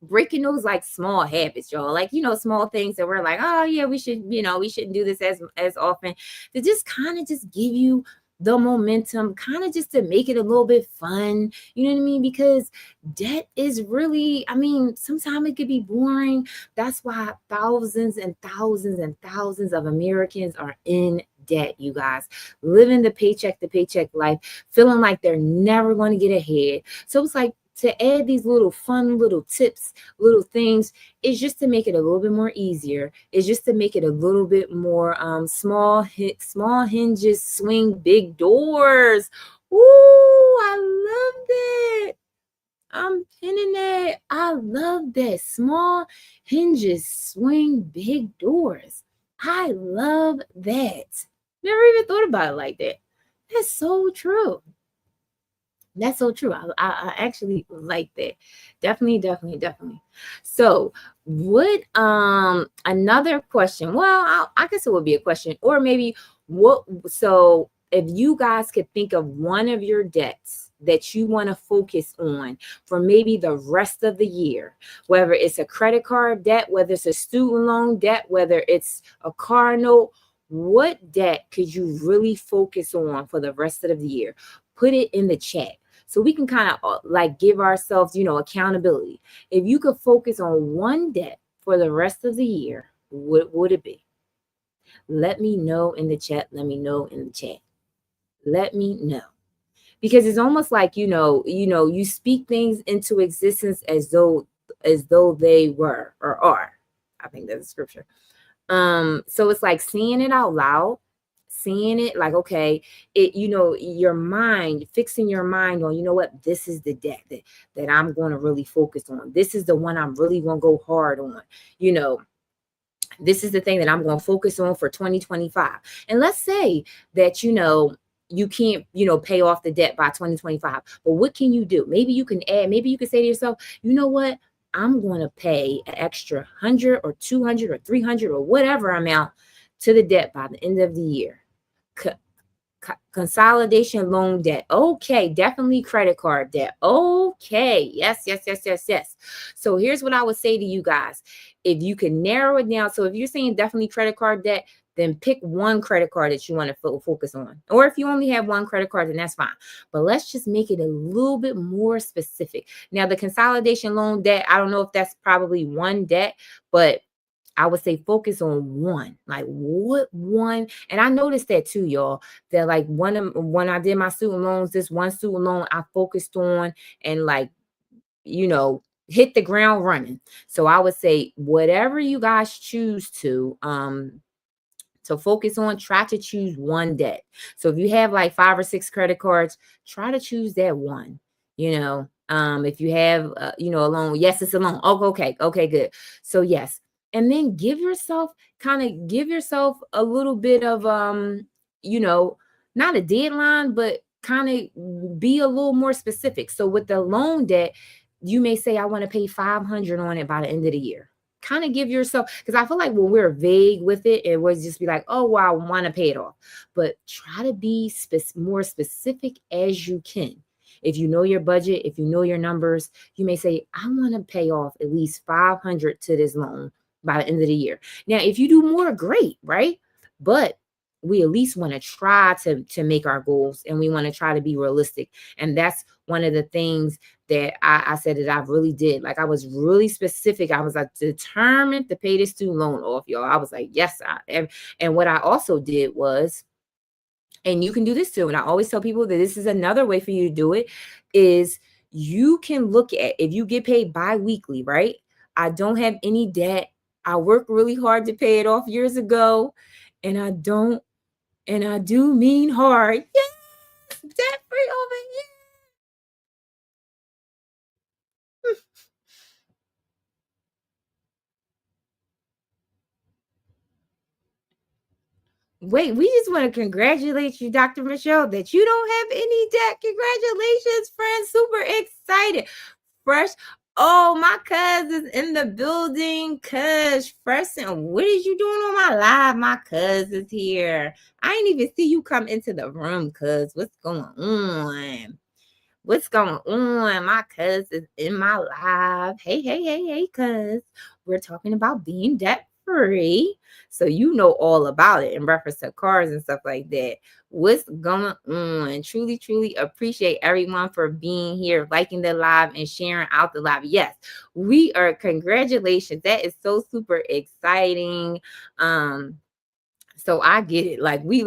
breaking those like small habits, y'all. Like, small things that we're like, oh yeah, we shouldn't do this as often. To just kind of just give you the momentum, kind of just to make it a little bit fun. You know what I mean? Because debt is really, sometimes it could be boring. That's why thousands and thousands and thousands of Americans are in debt, you guys, living the paycheck to paycheck life, feeling like they're never going to get ahead. So it's like, to add these little fun little tips, little things, is just to make it a little bit more easier. It's just to make it a little bit more small hinges swing big doors. Ooh, I love that. I'm pinning that. I love that. Small hinges swing big doors. I love that. Never even thought about it like that. That's so true. That's so true. I actually like that. Definitely, definitely, definitely. So, what another question? Well, I guess it would be a question, or maybe what? So, if you guys could think of one of your debts that you want to focus on for maybe the rest of the year, whether it's a credit card debt, whether it's a student loan debt, whether it's a car note, what debt could you really focus on for the rest of the year? Put it in the chat so we can kind of like give ourselves, accountability. If you could focus on one debt for the rest of the year, what would it be? Let me know in the chat. Let me know in the chat. Let me know. Because it's almost like, you speak things into existence as though they were or are. I think that's a scripture. So it's like saying it out loud, seeing it like, okay, your mind, fixing your mind on, what, this is the debt that I'm going to really focus on. This is the one I'm really going to go hard on, This is the thing that I'm going to focus on for 2025. And let's say that, you can't, pay off the debt by 2025. But what can you do? Maybe you can add, maybe you can say to yourself, you know what? I'm going to pay an extra 100 or 200 or 300 or whatever amount to the debt by the end of the year. Consolidation loan debt. Okay, definitely credit card debt. Okay, yes. So here's what I would say to you guys. If you can narrow it down, so if you're saying definitely credit card debt, then pick one credit card that you want to focus on. Or if you only have one credit card, then that's fine. But let's just make it a little bit more specific. Now, the consolidation loan debt, I don't know if that's probably one debt, but I would say focus on one. Like what one? And I noticed that too, y'all. That like when I did my student loans, this one student loan I focused on and like, hit the ground running. So I would say whatever you guys choose to focus on, try to choose one debt. So if you have like 5 or 6 credit cards, try to choose that one. If you have a loan, yes, it's a loan. Oh, okay, good. So yes. And then give yourself a little bit of not a deadline, but kind of be a little more specific. So with the loan debt, you may say I want to pay 500 on it by the end of the year. Kind of give yourself, because I feel like when we're vague with it, it would just be like, oh, well, I want to pay it off. But try to be more specific as you can. If you know your budget, if you know your numbers, you may say, I want to pay off at least 500 to this loan by the end of the year. Now, if you do more, great, right? But we at least want to try to make our goals, and we want to try to be realistic. And that's one of the things that I said that I really did. Like I was really specific. I was like determined to pay this student loan off, y'all. I was like, yes, I am. And what I also did was, and you can do this too, and I always tell people that this is another way for you to do it, is you can look at, if you get paid bi-weekly, right? I don't have any debt. I worked really hard to pay it off years ago, and I do mean hard. Yes, debt free over here. Wait, we just want to congratulate you, Dr. Michelle, that you don't have any debt. Congratulations, friend. Super excited. Fresh. Oh, my cousin's in the building. Cuz, Fresh, and what is you doing on my live? My cousin's here. I ain't even see you come into the room, cuz. What's going on? What's going on? My cousin's in my live. Hey, cuz. We're talking about being debt free. So you know all about it in reference to cars and stuff like that. What's going on? Truly appreciate everyone for being here, liking the live and sharing out the live. Yes, we are. Congratulations. That is so super exciting. So I get it. Like we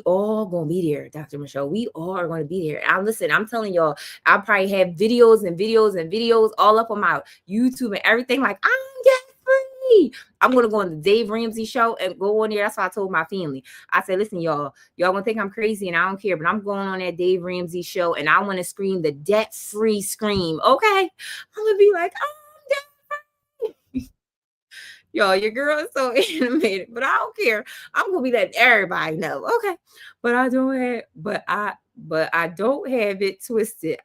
all gonna be there, Dr. Michelle. We all are gonna be there. I'm telling y'all, I probably have videos all up on my YouTube and everything. Like I'm debt free. I'm gonna go on the Dave Ramsey show and go on there. That's why I told my family. I said, listen, y'all gonna think I'm crazy and I don't care, but I'm going on that Dave Ramsey show and I want to scream the debt free scream. Okay. I'm gonna be like, oh, y'all, your girl is so animated, but I don't care. I'm gonna be letting everybody know. Okay. But I don't have it twisted.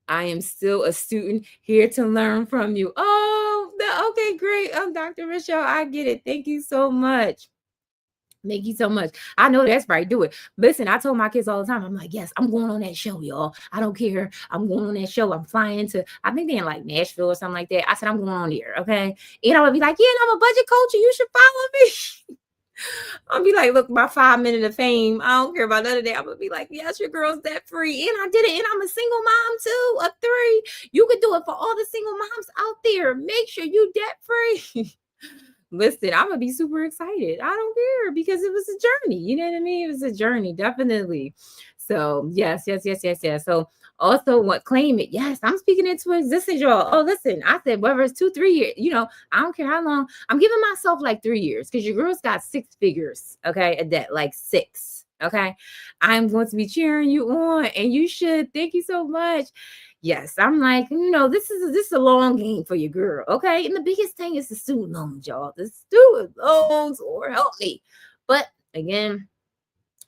I am still a student here to learn from you. Oh, okay, great. Dr. Michelle, I get it. Thank you so much. Thank you so much. I know that's right. Do it. Listen, I told my kids all the time, I'm like, yes, I'm going on that show, y'all. I don't care. I'm going on that show. I'm flying to, I think they're in like Nashville or something like that. I said, I'm going on there. Okay. And I would be like, yeah, and I'm a budget coach and you should follow me. I'll be like, look, my 5 minutes of fame. I don't care about none of that. I'm gonna be like, yes, your girl's debt free. And I did it. And I'm a single mom too, of 3. You could do it for all the single moms out there. Make sure you debt free. Listen, I'm gonna be super excited. I don't care because it was a journey. You know what I mean? It was a journey, definitely. So yes. So also what claim it. Yes, I'm speaking into existence, y'all. Oh, listen, I said whether it's 2, 3 years, I don't care how long. I'm giving myself like 3 years because your girl's got 6 figures, okay, a debt, like 6. Okay. I'm going to be cheering you on, and you should. Thank you so much. Yes, I'm like, this is a long game for your girl, okay? And the biggest thing is the student loans, y'all. The student loans, or help me. But again,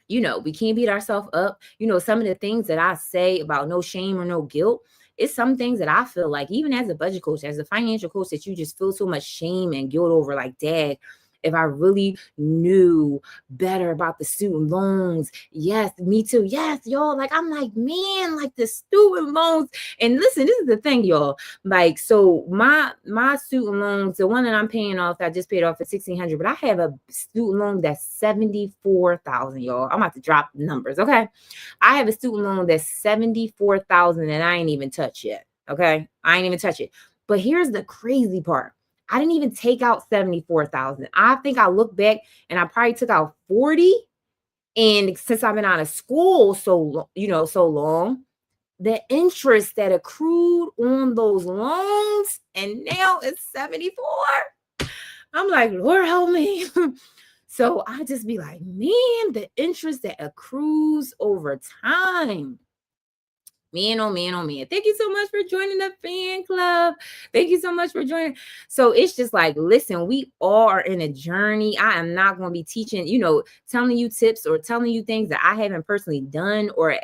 we can't beat ourselves up. Some of the things that I say about no shame or no guilt, it's some things that I feel like, even as a budget coach, as a financial coach, that you just feel so much shame and guilt over, like, dad, if I really knew better about the student loans. Yes, me too. Yes, y'all. Like, I'm like, man, like the student loans. And listen, this is the thing, y'all. Like, so my student loans, the one that I'm paying off, I just paid off at 1,600, but I have a student loan that's 74,000, y'all. I'm about to drop numbers, okay? I have a student loan that's 74,000 and I ain't even touched yet. Okay, I ain't even touch it. But here's the crazy part. I didn't even take out 74,000. I think I look back and I probably took out 40. And since I've been out of school so long, the interest that accrued on those loans, and now it's 74. I'm like, Lord help me. So I just be like, man, the interest that accrues over time. Man, oh man, oh man. Thank you so much for joining the fan club. Thank you so much for joining. So it's just like, listen, we all are in a journey. I am not going to be teaching, telling you tips or telling you things that I haven't personally done or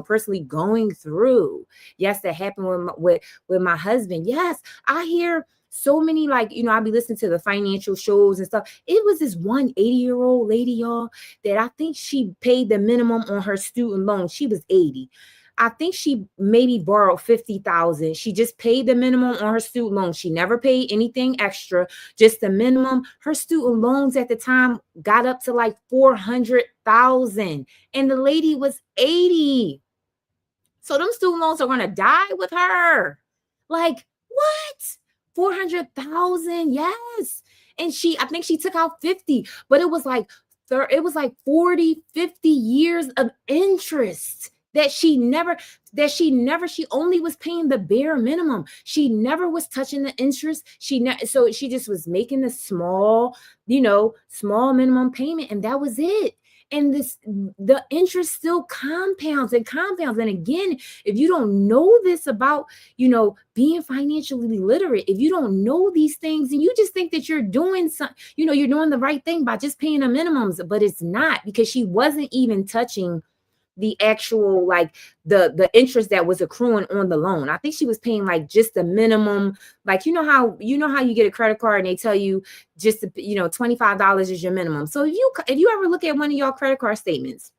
personally going through. Yes, that happened with my husband. Yes, I hear so many, like, I'll be listening to the financial shows and stuff. It was this one 80-year-old lady, y'all, that I think she paid the minimum on her student loan. She was 80. I think she maybe borrowed 50,000. She just paid the minimum on her student loan. She never paid anything extra, just the minimum. Her student loans at the time got up to like 400,000, and the lady was 80. So them student loans are going to die with her. Like, what? 400,000? Yes. And I think she took out 50, but it was like 40, 50 years of interest she only was paying the bare minimum. She never was touching the interest. So she just was making the small minimum payment, and that was it. And the interest still compounds and compounds. And again, if you don't know this about, being financially literate, if you don't know these things and you just think that you're doing you're doing the right thing by just paying the minimums, but it's not, because she wasn't even touching the actual, like, the interest that was accruing on the loan. I think she was paying like just the minimum. Like, how you get a credit card and they tell you just $25 is your minimum. So if you ever look at one of your credit card statements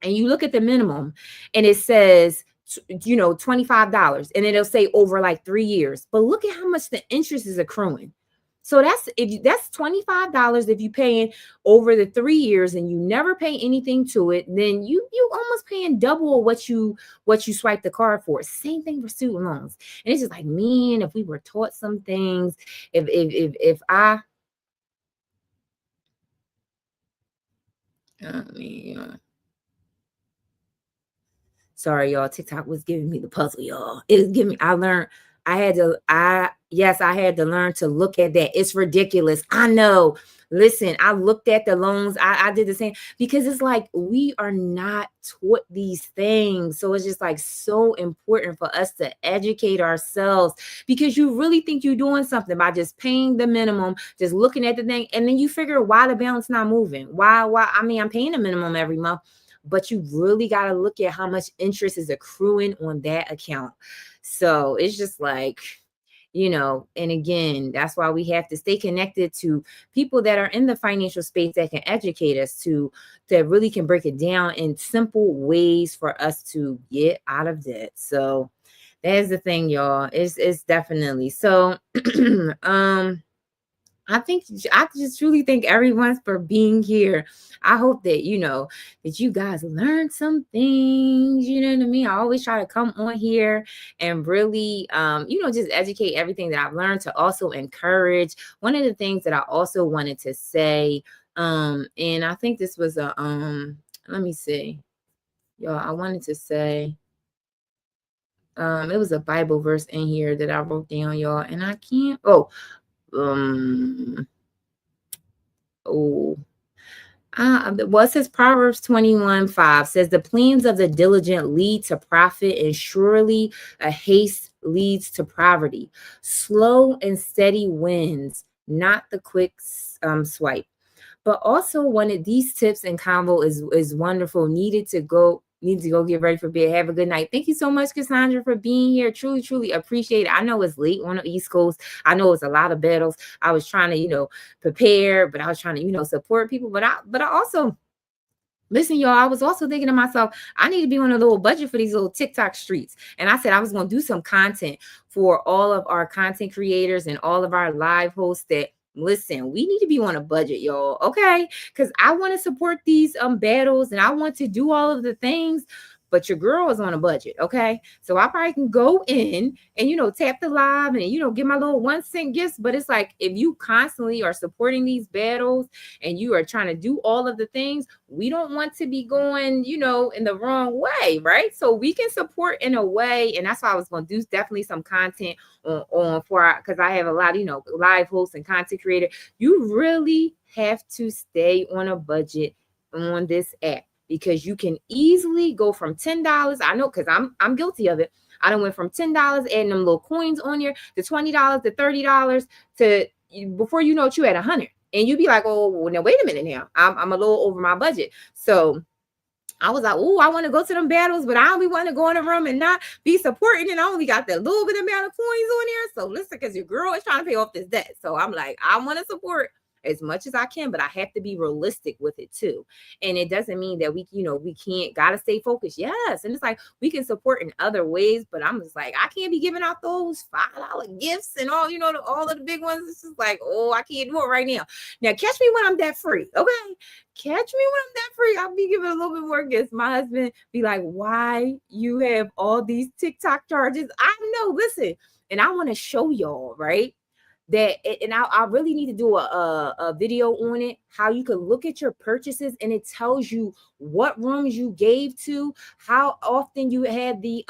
and you look at the minimum and it says $25, and it'll say over like 3 years, but look at how much the interest is accruing. So that's $25 if you paying over the 3 years and you never pay anything to it, then you almost paying double what you swipe the card for. Same thing for student loans. And it's just like, man, if we were taught some things, if I mean, sorry, y'all. TikTok was giving me the puzzle, y'all. It was giving me, I had to learn to look at that. It's ridiculous. I know. Listen, I looked at the loans. I did the same, because it's like, we are not taught these things. So it's just like so important for us to educate ourselves, because you really think you're doing something by just paying the minimum, just looking at the thing. And then you figure, why the balance not moving? Why? I mean, I'm paying a minimum every month, but you really got to look at how much interest is accruing on that account. So it's just like, and again, that's why we have to stay connected to people that are in the financial space that can educate us, that really can break it down in simple ways for us to get out of debt. So that's the thing, y'all. It's definitely so. I just truly thank everyone for being here. I hope that, that you guys learned some things, you know what I mean? I always try to come on here and really, just educate everything that I've learned, to also encourage. One of the things that I also wanted to say, and I think this was let me see, y'all, I wanted to say, it was a Bible verse in here that I wrote down, y'all, and I can't, oh, Well, it says Proverbs 21:5 says, the plans of the diligent lead to profit, and surely a haste leads to poverty. Slow and steady wins, not the quick swipe. But also one of these tips and convo is wonderful. Need to go get ready for bed. Have a good night. Thank you so much, Cassandra, for being here. Truly, truly appreciate it. I know it's late on the East Coast. I know it's a lot of battles. I was trying to, prepare, but I was trying to, support people. But I also listen, y'all, I was also thinking to myself, I need to be on a little budget for these little TikTok streets. And I said I was going to do some content for all of our content creators and all of our live hosts that listen, we need to be on a budget, y'all. Okay. Because I want to support these battles and I want to do all of the things. But your girl is on a budget, okay? So I probably can go in and tap the live and get my little 1 cent gifts. But it's like if you constantly are supporting these battles and you are trying to do all of the things, we don't want to be going, in the wrong way, right? So we can support in a way, and that's why I was going to do definitely some content on for, because I have a lot of, live hosts and content creator. You really have to stay on a budget on this app, because you can easily go from $10. I know, because I'm guilty of it. I done went from $10, adding them little coins on here, to $20, to $30, to before you know it, you at 100. And you'd be like, oh, well, now wait a minute now. I'm a little over my budget. So I was like, oh, I want to go to them battles, but I don't be wanting to go in the room and not be supporting. And I only got that little bit amount of coins on there. So listen, because your girl is trying to pay off this debt. So I'm like, I want to support as much as I can, but I have to be realistic with it too. And it doesn't mean that we can't, gotta stay focused. Yes. And it's like we can support in other ways, but I'm just like, I can't be giving out those $5 gifts and all, all of the big ones. It's just like, oh, I can't do it right now. Now catch me when I'm debt free. Okay. Catch me when I'm debt free. I'll be giving a little bit more gifts. My husband be like, why you have all these TikTok charges? I know, listen, and I want to show y'all, right? That, and I really need to do a video on it, how you can look at your purchases and it tells you what rooms you gave to, how often you had the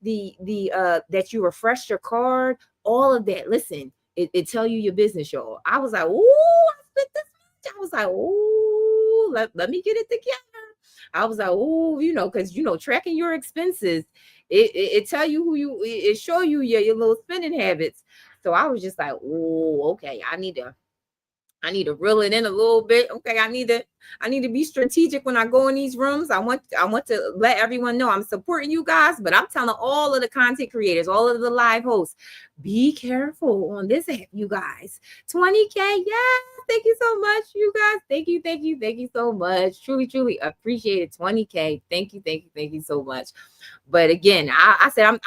that you refreshed your card, all of that. Listen, it tell you your business, y'all. I was like, oh, I spent this much. I was like, oh, let me get it together. I was like, oh, because tracking your expenses, it tell you it show you your little spending habits. So I was just like, oh, okay, I need to reel it in a little bit. Okay, I need to be strategic when I go in these rooms. I want to let everyone know I'm supporting you guys, but I'm telling all of the content creators, all of the live hosts, be careful on this app, you guys. 20K, yes. Thank you so much, you guys. Thank you so much. Truly, truly appreciate it. 20K. Thank you so much. But again, I said I'm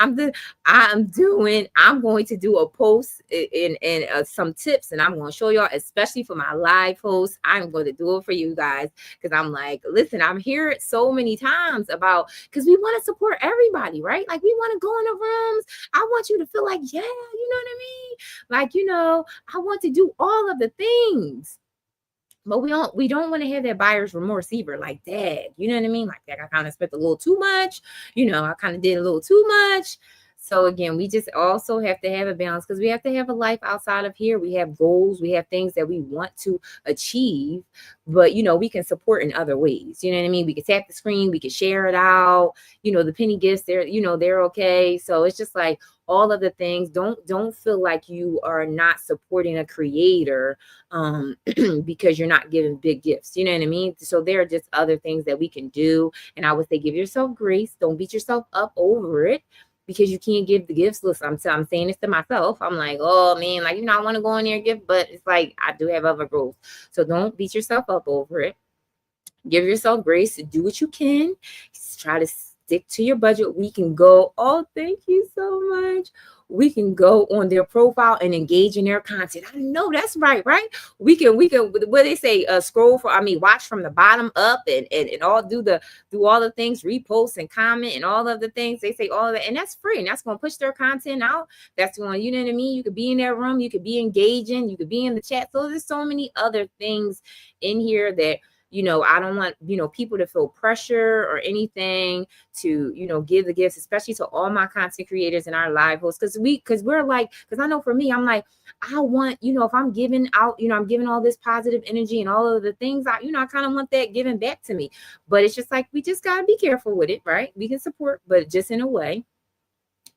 going to do a post and some tips, and I'm going to show y'all, especially for my live hosts. I'm going to do it for you guys, because I'm like, listen, I'm hearing so many times about, because we want to support everybody, right? Like we want to go in the rooms. I want you to feel like, yeah, you know what I mean? Like, I want to do all of the things. But we don't want to have that buyer's remorse either, like that. You know what I mean? Like that, I kind of spent a little too much. I kind of did a little too much. So again, we just also have to have a balance, because we have to have a life outside of here. We have goals, we have things that we want to achieve, but we can support in other ways. You know what I mean? We can tap the screen, we can share it out. The penny gifts, they're okay. So it's just like all of the things. Don't feel like you are not supporting a creator because you're not giving big gifts. You know what I mean? So there are just other things that we can do. And I would say give yourself grace. Don't beat yourself up over it because you can't give the gifts. Listen, I'm saying this to myself. I'm like, oh man, like, I want to go in there and give, but it's like, I do have other goals. So don't beat yourself up over it. Give yourself grace to do what you can. Try to stick to your budget. We can go, oh, thank you so much. We can go on their profile and engage in their content. I know that's right? We can, what they say, watch from the bottom up and all do all the things, repost and comment and all of the things. They say all of that, and that's free, and that's going to push their content out. That's going, you know what I mean? You could be in their room, you could be engaging, you could be in the chat. So there's so many other things in here that I don't want, people to feel pressure or anything to, give the gifts, especially to all my content creators and our live hosts. Because I know for me, I'm like, I want, if I'm giving out, I'm giving all this positive energy and all of the things I kind of want that given back to me. But it's just like, we just got to be careful with it, right? We can support, but just in a way.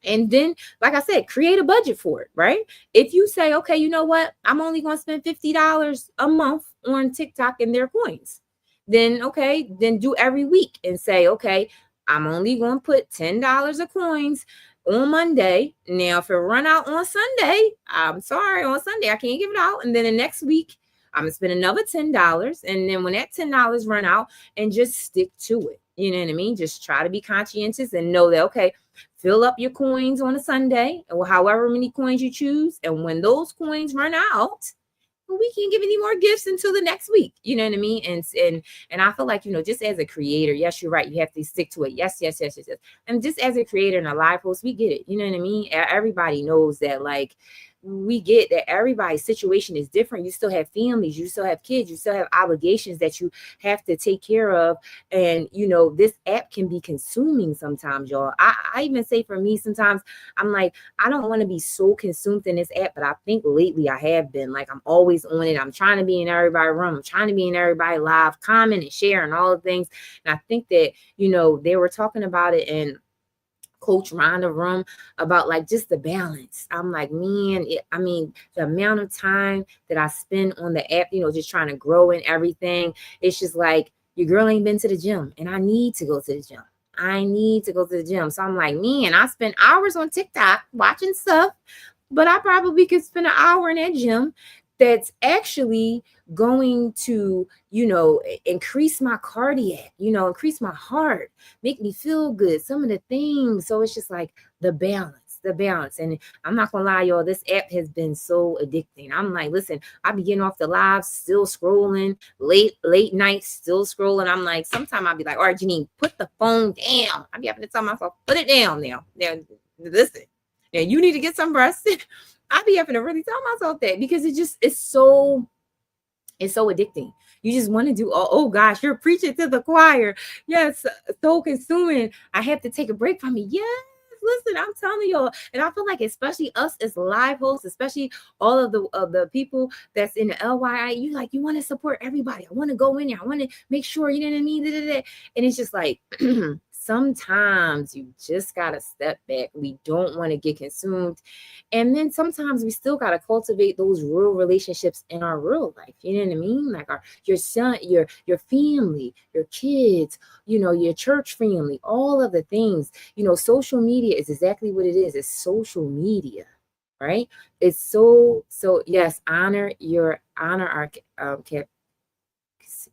And then, like I said, create a budget for it, right? If you say, okay, you know what? I'm only going to spend $50 a month on TikTok and their coins. Then, okay, then do every week and say, okay, I'm only going to put $10 of coins on Monday. Now, if it run out on Sunday, I'm sorry, on Sunday, I can't give it out. And then the next week, I'm going to spend another $10. And then when that $10 run out, and just stick to it. You know what I mean? Just try to be conscientious and know that, okay, fill up your coins on a Sunday or however many coins you choose. And when those coins run out, we can't give any more gifts until the next week. You know what I mean? And I feel like, just as a creator, yes, you're right. You have to stick to it. Yes. And just as a creator and a live host, we get it. You know what I mean? Everybody knows that, like, we get that everybody's situation is different. You still have families, you still have kids, you still have obligations that you have to take care of. And, this app can be consuming sometimes, y'all. I even say for me, sometimes I'm like, I don't want to be so consumed in this app, but I think lately I have been. Like, I'm always on it. I'm trying to be in everybody's room. I'm trying to be in everybody's live, comment and share and all the things. And I think that, they were talking about it in Coach Rhonda room about, like, just the balance. I'm like, man, the amount of time that I spend on the app, just trying to grow and everything. It's just like, your girl ain't been to the gym and I need to go to the gym. So I'm like, man, I spend hours on TikTok watching stuff, but I probably could spend an hour in that gym that's actually going to, increase my cardiac, increase my heart, make me feel good, some of the things. So it's just like the balance. And I'm not gonna lie, y'all, this app has been so addicting. I'm like, listen, I be getting off the live, still scrolling, late night, still scrolling. I'm like, sometimes I'll be like, all right, Janine, put the phone down. I be having to tell myself, put it down now. Now, listen, now you need to get some rest. I be having to really tell myself that, because it's so addicting. You just want to do, oh gosh, you're preaching to the choir. Yes, so consuming. I have to take a break from it. Yes, listen, I'm telling y'all. And I feel like, especially us as live hosts, especially all of the people that's in the LYI, you want to support everybody. I want to go in there. I want to make sure, you know what I mean? And it's just like, sometimes you just got to step back. We don't want to get consumed. And then sometimes we still got to cultivate those real relationships in our real life. You know what I mean? Like your son, your family, your kids, your church family, all of the things. Social media is exactly what it is. It's social media, right? It's so yes, honor our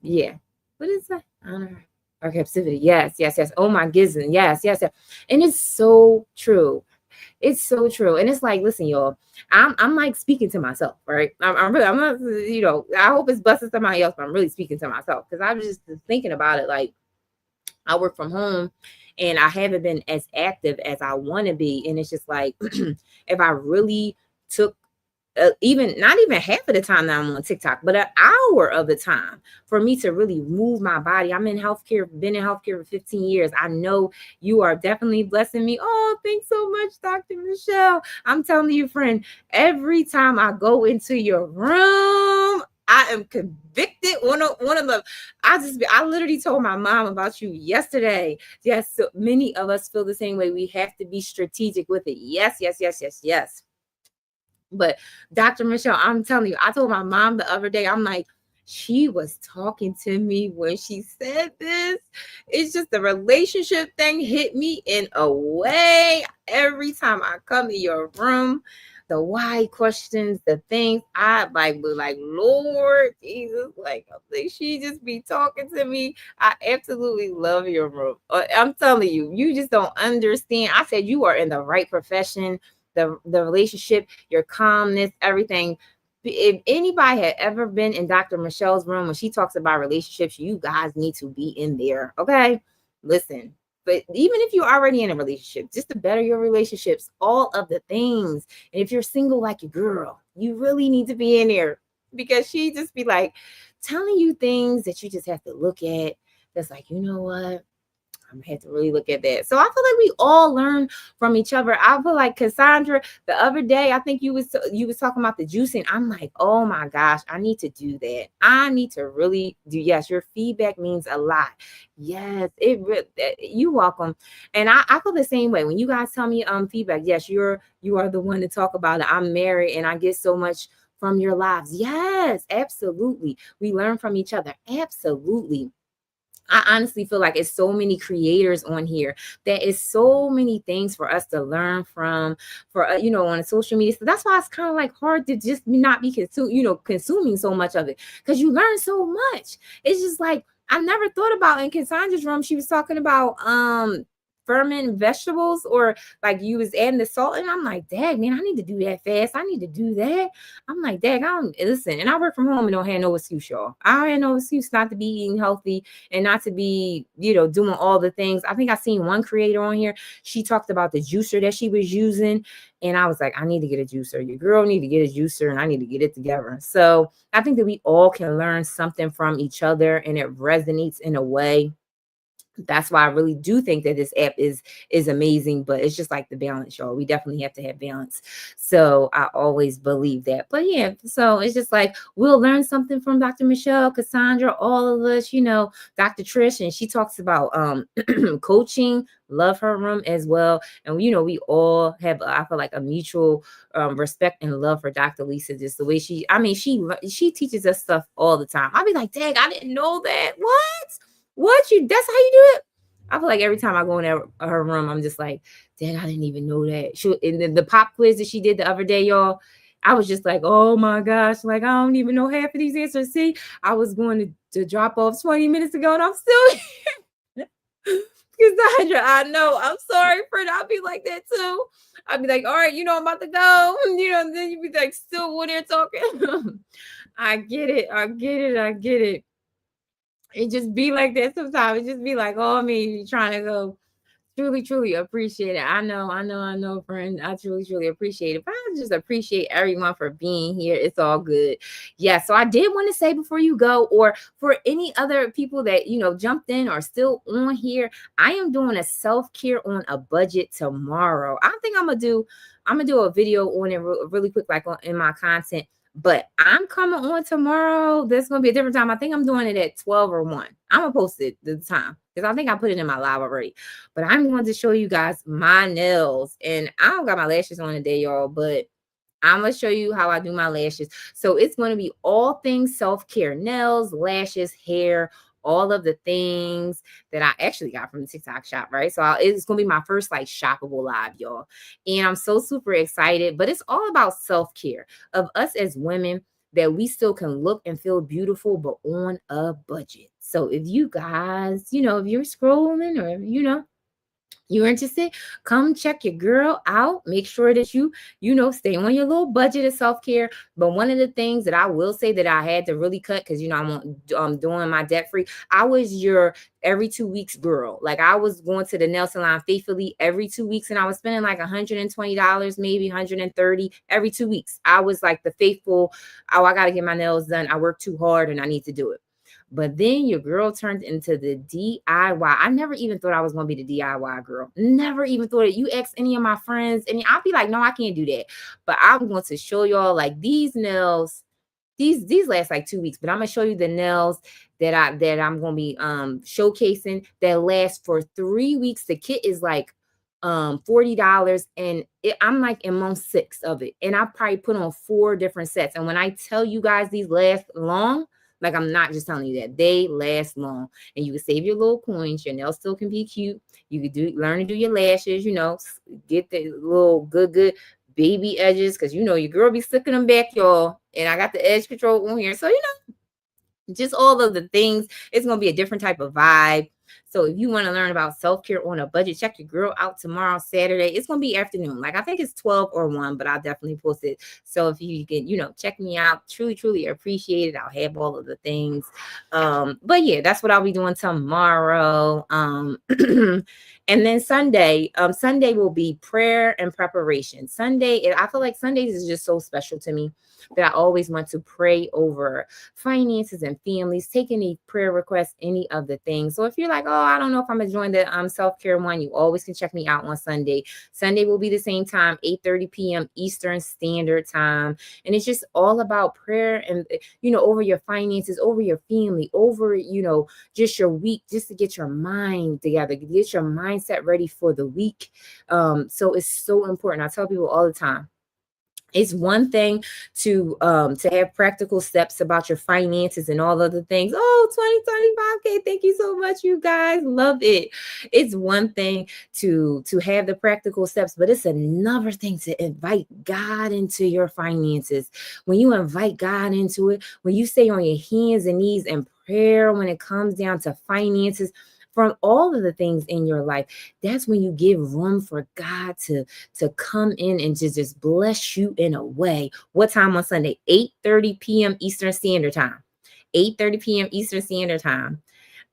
yeah. What is that? Honor our captivity. Yes. Oh my goodness. Yes. And it's so true. It's so true. And it's like, listen, y'all, I'm like speaking to myself, right? I'm not, I hope it's busting somebody else, but I'm really speaking to myself, because I was just thinking about it. Like, I work from home and I haven't been as active as I want to be. And it's just like, if I really took even not even half of the time that I'm on TikTok, but an hour of the time for me to really move my body. I'm in healthcare, been in healthcare for 15 years. I know you are definitely blessing me. Oh, thanks so much, Dr. Michelle. I'm telling you, friend, every time I go into your room, I am convicted. One of the, I literally told my mom about you yesterday. Yes, so many of us feel the same way. We have to be strategic with it. Yes. But Dr. Michelle, I'm telling you, I told my mom the other day, I'm like, she was talking to me when she said this. It's just the relationship thing hit me in a way. Every time I come to your room, the why questions, the things, I was like, Lord Jesus, like she just be talking to me. I absolutely love your room. I'm telling you, you just don't understand. I said, you are in the right profession. The relationship, your calmness, everything. If anybody had ever been in Dr. Michelle's room when she talks about relationships, you guys need to be in there. Okay, listen. But even if you're already in a relationship, just to better your relationships, all of the things. And if you're single like your girl, you really need to be in there, because she just be like telling you things that you just have to look at. That's like, you know what? I'm gonna have to really look at that. So I feel like we all learn from each other. I feel like Cassandra, the other day, I think you was talking about the juicing. I'm like, oh my gosh, I need to do that. I need to really do. Yes, your feedback means a lot. Yes, you welcome. And I feel the same way when you guys tell me feedback. Yes, you are the one to talk about it. I'm married and I get so much from your lives. Yes, absolutely. We learn from each other. Absolutely. I honestly feel like it's so many creators on here that is so many things for us to learn from for on social media. So that's why it's kind of like hard to just not be consuming so much of it because you learn so much. It's just like I never thought about in Cassandra's room. She was talking about ferment vegetables or like you was adding the salt and I'm like, dang man, I need to do that fast. I need to do that. I'm like, dang, I don't listen. And I work from home and don't have no excuse, y'all. I don't have no excuse not to be eating healthy and not to be, doing all the things. I think I seen one creator on here. She talked about the juicer that she was using. And I was like, I need to get a juicer. Your girl need to get a juicer and I need to get it together. So I think that we all can learn something from each other and it resonates in a way. That's why I really do think that this app is amazing, but it's just like the balance, y'all. We definitely have to have balance. So I always believe that. But yeah, so it's just like we'll learn something from Dr. Michelle, Cassandra, all of us, Dr. Trish, and she talks about coaching. Love her room as well. And we all have, I feel like, a mutual respect and love for Dr. Lisa. Just the way she teaches us stuff all the time. I'll be like, dang, I didn't know that. That's how you do it? I feel like every time I go in her room, I'm just like, dang, I didn't even know that. And the pop quiz that she did the other day, y'all, I was just like, oh my gosh, like I don't even know half of these answers. See, I was going to drop off 20 minutes ago and I'm still here. Cassandra, I know. I'm sorry for it. I'll be like that too. I'll be like, all right, I'm about to go. And then you be like, still when they're talking. I get it. It just be like that sometimes. It just be like, oh, you're trying to go. Truly, truly appreciate it. I know, friend. I truly, truly appreciate it. But I just appreciate everyone for being here. It's all good. Yeah. So I did want to say before you go, or for any other people that jumped in or still on here, I am doing a self-care on a budget tomorrow. I think I'm gonna do a video on it really quick, like in my content. But I'm coming on tomorrow. There's going to be a different time. I think I'm doing it at 12 or 1. I'm going to post it the time because I think I put it in my live already. But I'm going to show you guys my nails. And I don't got my lashes on today, y'all. But I'm going to show you how I do my lashes. So it's going to be all things self-care. Nails, lashes, hair, all of the things that I actually got from the TikTok shop, right? So it's going to be my first like shoppable live, y'all. And I'm so super excited, but it's all about self-care of us as women that we still can look and feel beautiful, but on a budget. So if you guys, if you're scrolling or, you're interested, come check your girl out. Make sure that you stay on your little budget of self-care. But one of the things that I will say that I had to really cut, because I'm doing my debt-free. I was your every 2 weeks girl. Like I was going to the nail salon faithfully every 2 weeks, and I was spending like $120, maybe $130 every 2 weeks. I was like the faithful, oh, I gotta get my nails done. I work too hard and I need to do it. But then your girl turned into the DIY. I never even thought I was going to be the DIY girl. Never even thought it. You ask any of my friends, and I'll be like, no, I can't do that. But I'm going to show y'all like these nails. These last like 2 weeks, but I'm going to show you the nails that I'm going to be showcasing that last for 3 weeks. The kit is like $40, and I'm like in month 6 of it. And I probably put on 4 different sets. And when I tell you guys these last long, like I'm not just telling you that, they last long, and you can save your little coins. Your nails still can be cute. You could learn to do your lashes, get the little good baby edges, because your girl be sticking them back, y'all. And I got the edge control on here, so just all of the things. It's gonna be a different type of vibe. So if you want to learn about self-care on a budget, check your girl out tomorrow, Saturday. It's going to be afternoon. Like I think it's 12 or 1, but I'll definitely post it. So if you can, check me out, truly, truly appreciate it. I'll have all of the things. But yeah, that's what I'll be doing tomorrow. And And then Sunday will be prayer and preparation. Sunday, I feel like Sundays is just so special to me that I always want to pray over finances and families, take any prayer requests, any of the things. So if you're like, oh, I don't know if I'm gonna join the self-care one, you always can check me out on Sunday. Sunday will be the same time, 8:30 p.m. Eastern Standard Time. And it's just all about prayer and, over your finances, over your family, over, just your week, just to get your mind together, get your mindset ready for the week. So it's so important. I tell people all the time, it's one thing to have practical steps about your finances and all other things. Oh, 2025K. Thank you so much, you guys. Love it. It's one thing to have the practical steps, but it's another thing to invite God into your finances. When you invite God into it, when you stay on your hands and knees in prayer, when it comes down to finances, from all of the things in your life, that's when you give room for God to come in and just bless you in a way. What time on Sunday? 8:30 p.m. Eastern Standard Time. 8:30 p.m. Eastern Standard Time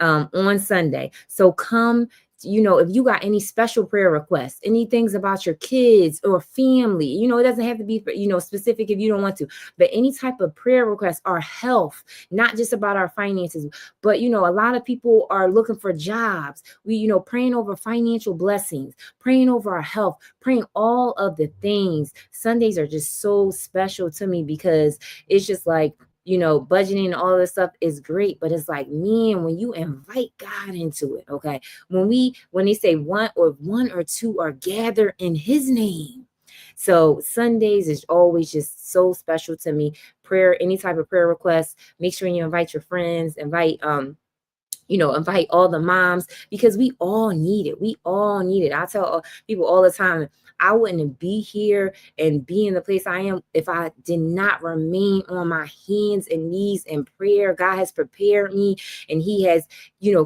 on Sunday. So come, if you got any special prayer requests, any things about your kids or family, it doesn't have to be, specific if you don't want to, but any type of prayer requests, our health, not just about our finances, but, a lot of people are looking for jobs. We, praying over financial blessings, praying over our health, praying all of the things. Sundays are just so special to me because it's just like, budgeting and all this stuff is great, but it's like, man, when you invite God into it, okay, when they say one or two are gathered in his name. So Sundays is always just so special to me. Prayer, any type of prayer requests, make sure you invite your friends, invite all the moms, because we all need it. We all need it. I tell people all the time, I wouldn't be here and be in the place I am if I did not remain on my hands and knees in prayer. God has prepared me, and he has,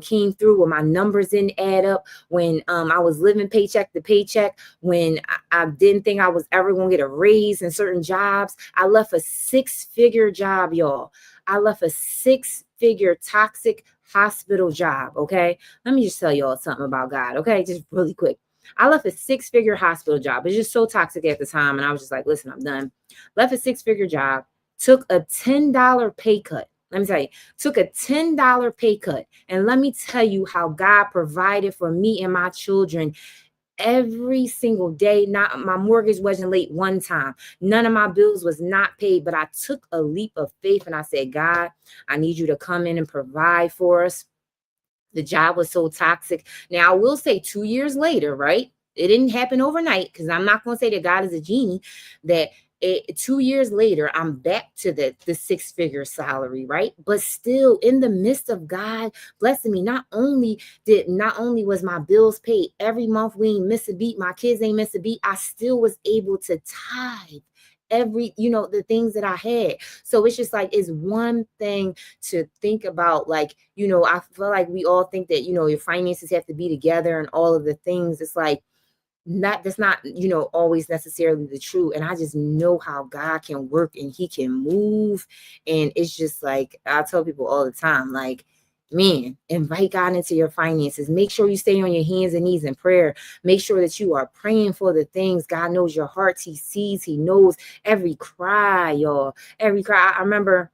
came through when my numbers didn't add up, when I was living paycheck to paycheck, when I didn't think I was ever going to get a raise in certain jobs. I left a 6-figure job, y'all. I left a 6-figure toxic hospital job. Okay. Let me just tell y'all something about God. Okay. Just really quick. I left a 6-figure hospital job. It's just so toxic at the time. And I was just like, listen, I'm done. Left a 6-figure job, took a $10 pay cut. Let me tell you, took a $10 pay cut. And let me tell you how God provided for me and my children every single day. Not my mortgage wasn't late one time. None of my bills was not paid, but I took a leap of faith and I said, God, I need you to come in and provide for us. The job was so toxic. Now I will say 2 years later, right? It didn't happen overnight, because I'm not going to say that God is a genie, that 2 years later, I'm back to the 6-figure salary, right? But still, in the midst of God blessing me, not only was my bills paid every month, we ain't miss a beat, my kids ain't miss a beat, I still was able to tithe every, the things that I had. So it's just like, it's one thing to think about, like, I feel like we all think that, your finances have to be together and all of the things. It's like, that's not always necessarily the truth. And I just know how God can work and he can move. And it's just like, I tell people all the time, like, man, invite God into your finances. Make sure you stay on your hands and knees in prayer. Make sure that you are praying for the things. God knows your hearts. He sees, he knows every cry, y'all, every cry. I remember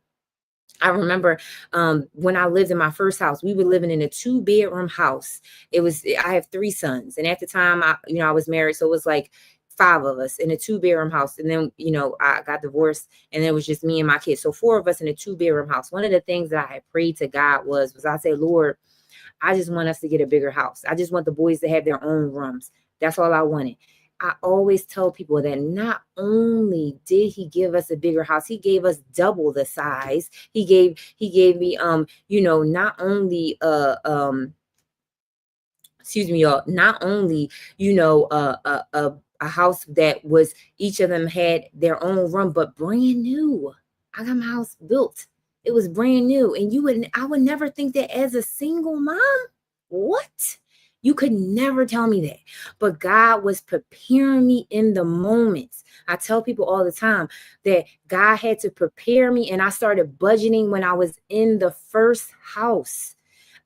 when I lived in my first house, we were living in a 2-bedroom house. I have 3 sons. And at the time I was married. So it was like 5 of us in a 2-bedroom house. And then, I got divorced, and it was just me and my kids. So 4 of us in a 2-bedroom house. One of the things that I had prayed to God was I said, Lord, I just want us to get a bigger house. I just want the boys to have their own rooms. That's all I wanted. I always tell people that not only did he give us a bigger house, he gave us double the size. He gave me, not only, excuse me, y'all, not only, a house that was, each of them had their own room, but brand new. I got my house built. It was brand new. And I would never think that as a single mom. What? You could never tell me that. But God was preparing me in the moments. I tell people all the time that God had to prepare me, and I started budgeting when I was in the first house.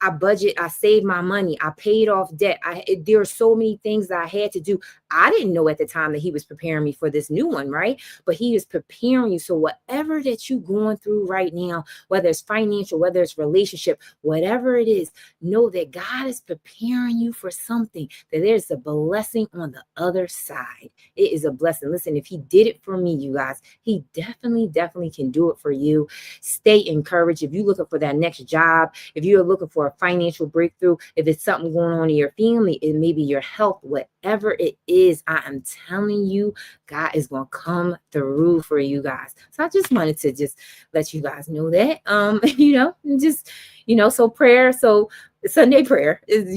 I budget, I saved my money, I paid off debt. There are so many things that I had to do. I didn't know at the time that he was preparing me for this new one, right? But he is preparing you. So whatever that you're going through right now, whether it's financial, whether it's relationship, whatever it is, know that God is preparing you for something, that there's a blessing on the other side. It is a blessing. Listen, if he did it for me, you guys, he definitely can do it for you. Stay encouraged. If you're looking for that next job, if you're looking for a financial breakthrough, if it's something going on in your family, it may be your health, whatever it is, I am telling you, God is going to come through for you guys. So I just wanted to just let you guys know that, so prayer. So Sunday prayer is,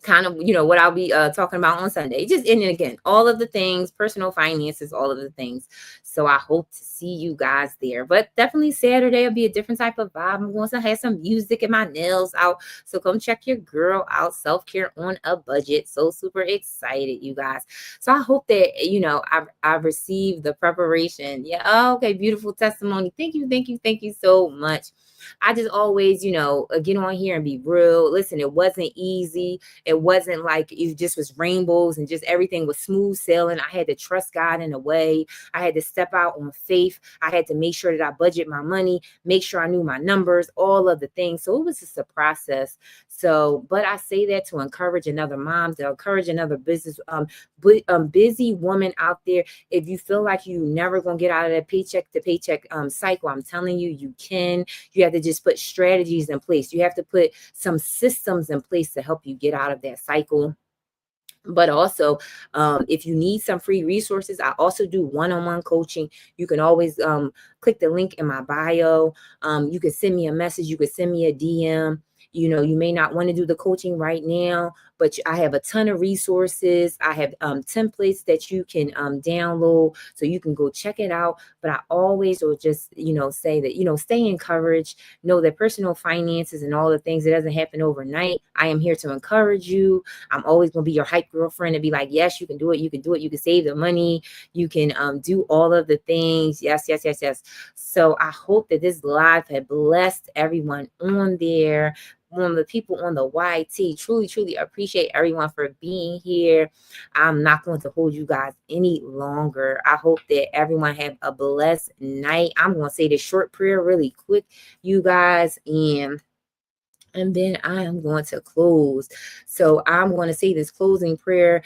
kind of, what I'll be talking about on Sunday. Just, and again, all of the things, personal finances, all of the things. So I hope to see you guys there. But definitely Saturday will be a different type of vibe. I'm going to have some music and my nails out. So come check your girl out. Self-care on a budget. So super excited, you guys. So I hope that, I've received the preparation. Yeah. Oh, okay. Beautiful testimony. Thank you so much. I just always, get on here and be real. Listen, it wasn't easy. It wasn't like it just was rainbows and just everything was smooth sailing. I had to trust God in a way. I had to step out on faith. I had to make sure that I budget my money, make sure I knew my numbers, all of the things. So it was just a process. So, but I say that to encourage another mom, to encourage another busy woman out there. If you feel like you never gonna get out of that paycheck to paycheck cycle, I'm telling you, you can. You have to just put strategies in place. You have to put some systems in place to help you get out of that cycle. But also, if you need some free resources, I also do one-on-one coaching. You can always click the link in my bio. You can send me a message. You can send me a DM. You may not want to do the coaching right now, but I have a ton of resources. I have templates that you can download, so you can go check it out. But I always will just, say that, stay encouraged. Know that personal finances and all the things, it doesn't happen overnight. I am here to encourage you. I'm always going to be your hype girlfriend and be like, yes, you can do it. You can do it. You can save the money. You can do all of the things. Yes. So I hope that this live had blessed everyone on there. One of the people on the YT, truly appreciate everyone for being here. I'm not going to hold you guys any longer. I hope that everyone have a blessed night. I'm going to say this short prayer really quick, you guys, and then I am going to close. So I'm going to say this closing prayer.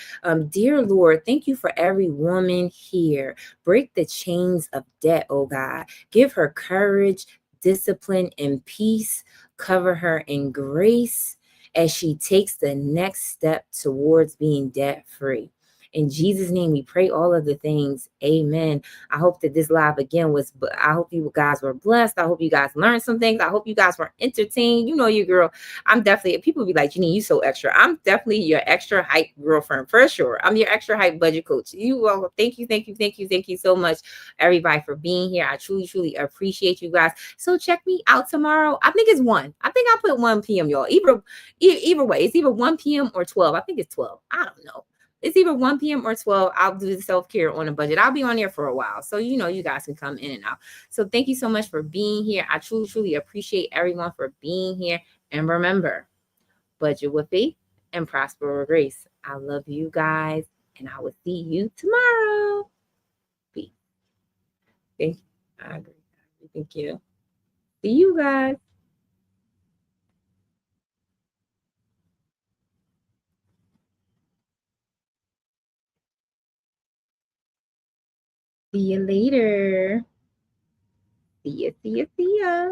Dear Lord, thank you for every woman here. Break the chains of debt, oh God. Give her courage, discipline, and peace. Cover her in grace as she takes the next step towards being debt free. In Jesus' name, we pray all of the things. Amen. I hope that this live again I hope you guys were blessed. I hope you guys learned some things. I hope you guys were entertained. You know, your girl, I'm definitely, people be like, Janine, you so extra. I'm definitely your extra hype girlfriend for sure. I'm your extra hype budget coach. You all, thank you so much, everybody, for being here. I truly appreciate you guys. So check me out tomorrow. I think it's 1. I think I put 1 p.m., y'all. Either way, it's either 1 p.m. or 12. I think it's 12. I don't know. It's either 1 p.m. or 12. I'll do the self-care on a budget. I'll be on there for a while. So, you guys can come in and out. So thank you so much for being here. I truly appreciate everyone for being here. And remember, budget with faith and prosper with grace. I love you guys, and I will see you tomorrow. Peace. Thank you. I agree. Thank you. See you guys. See you later. See ya.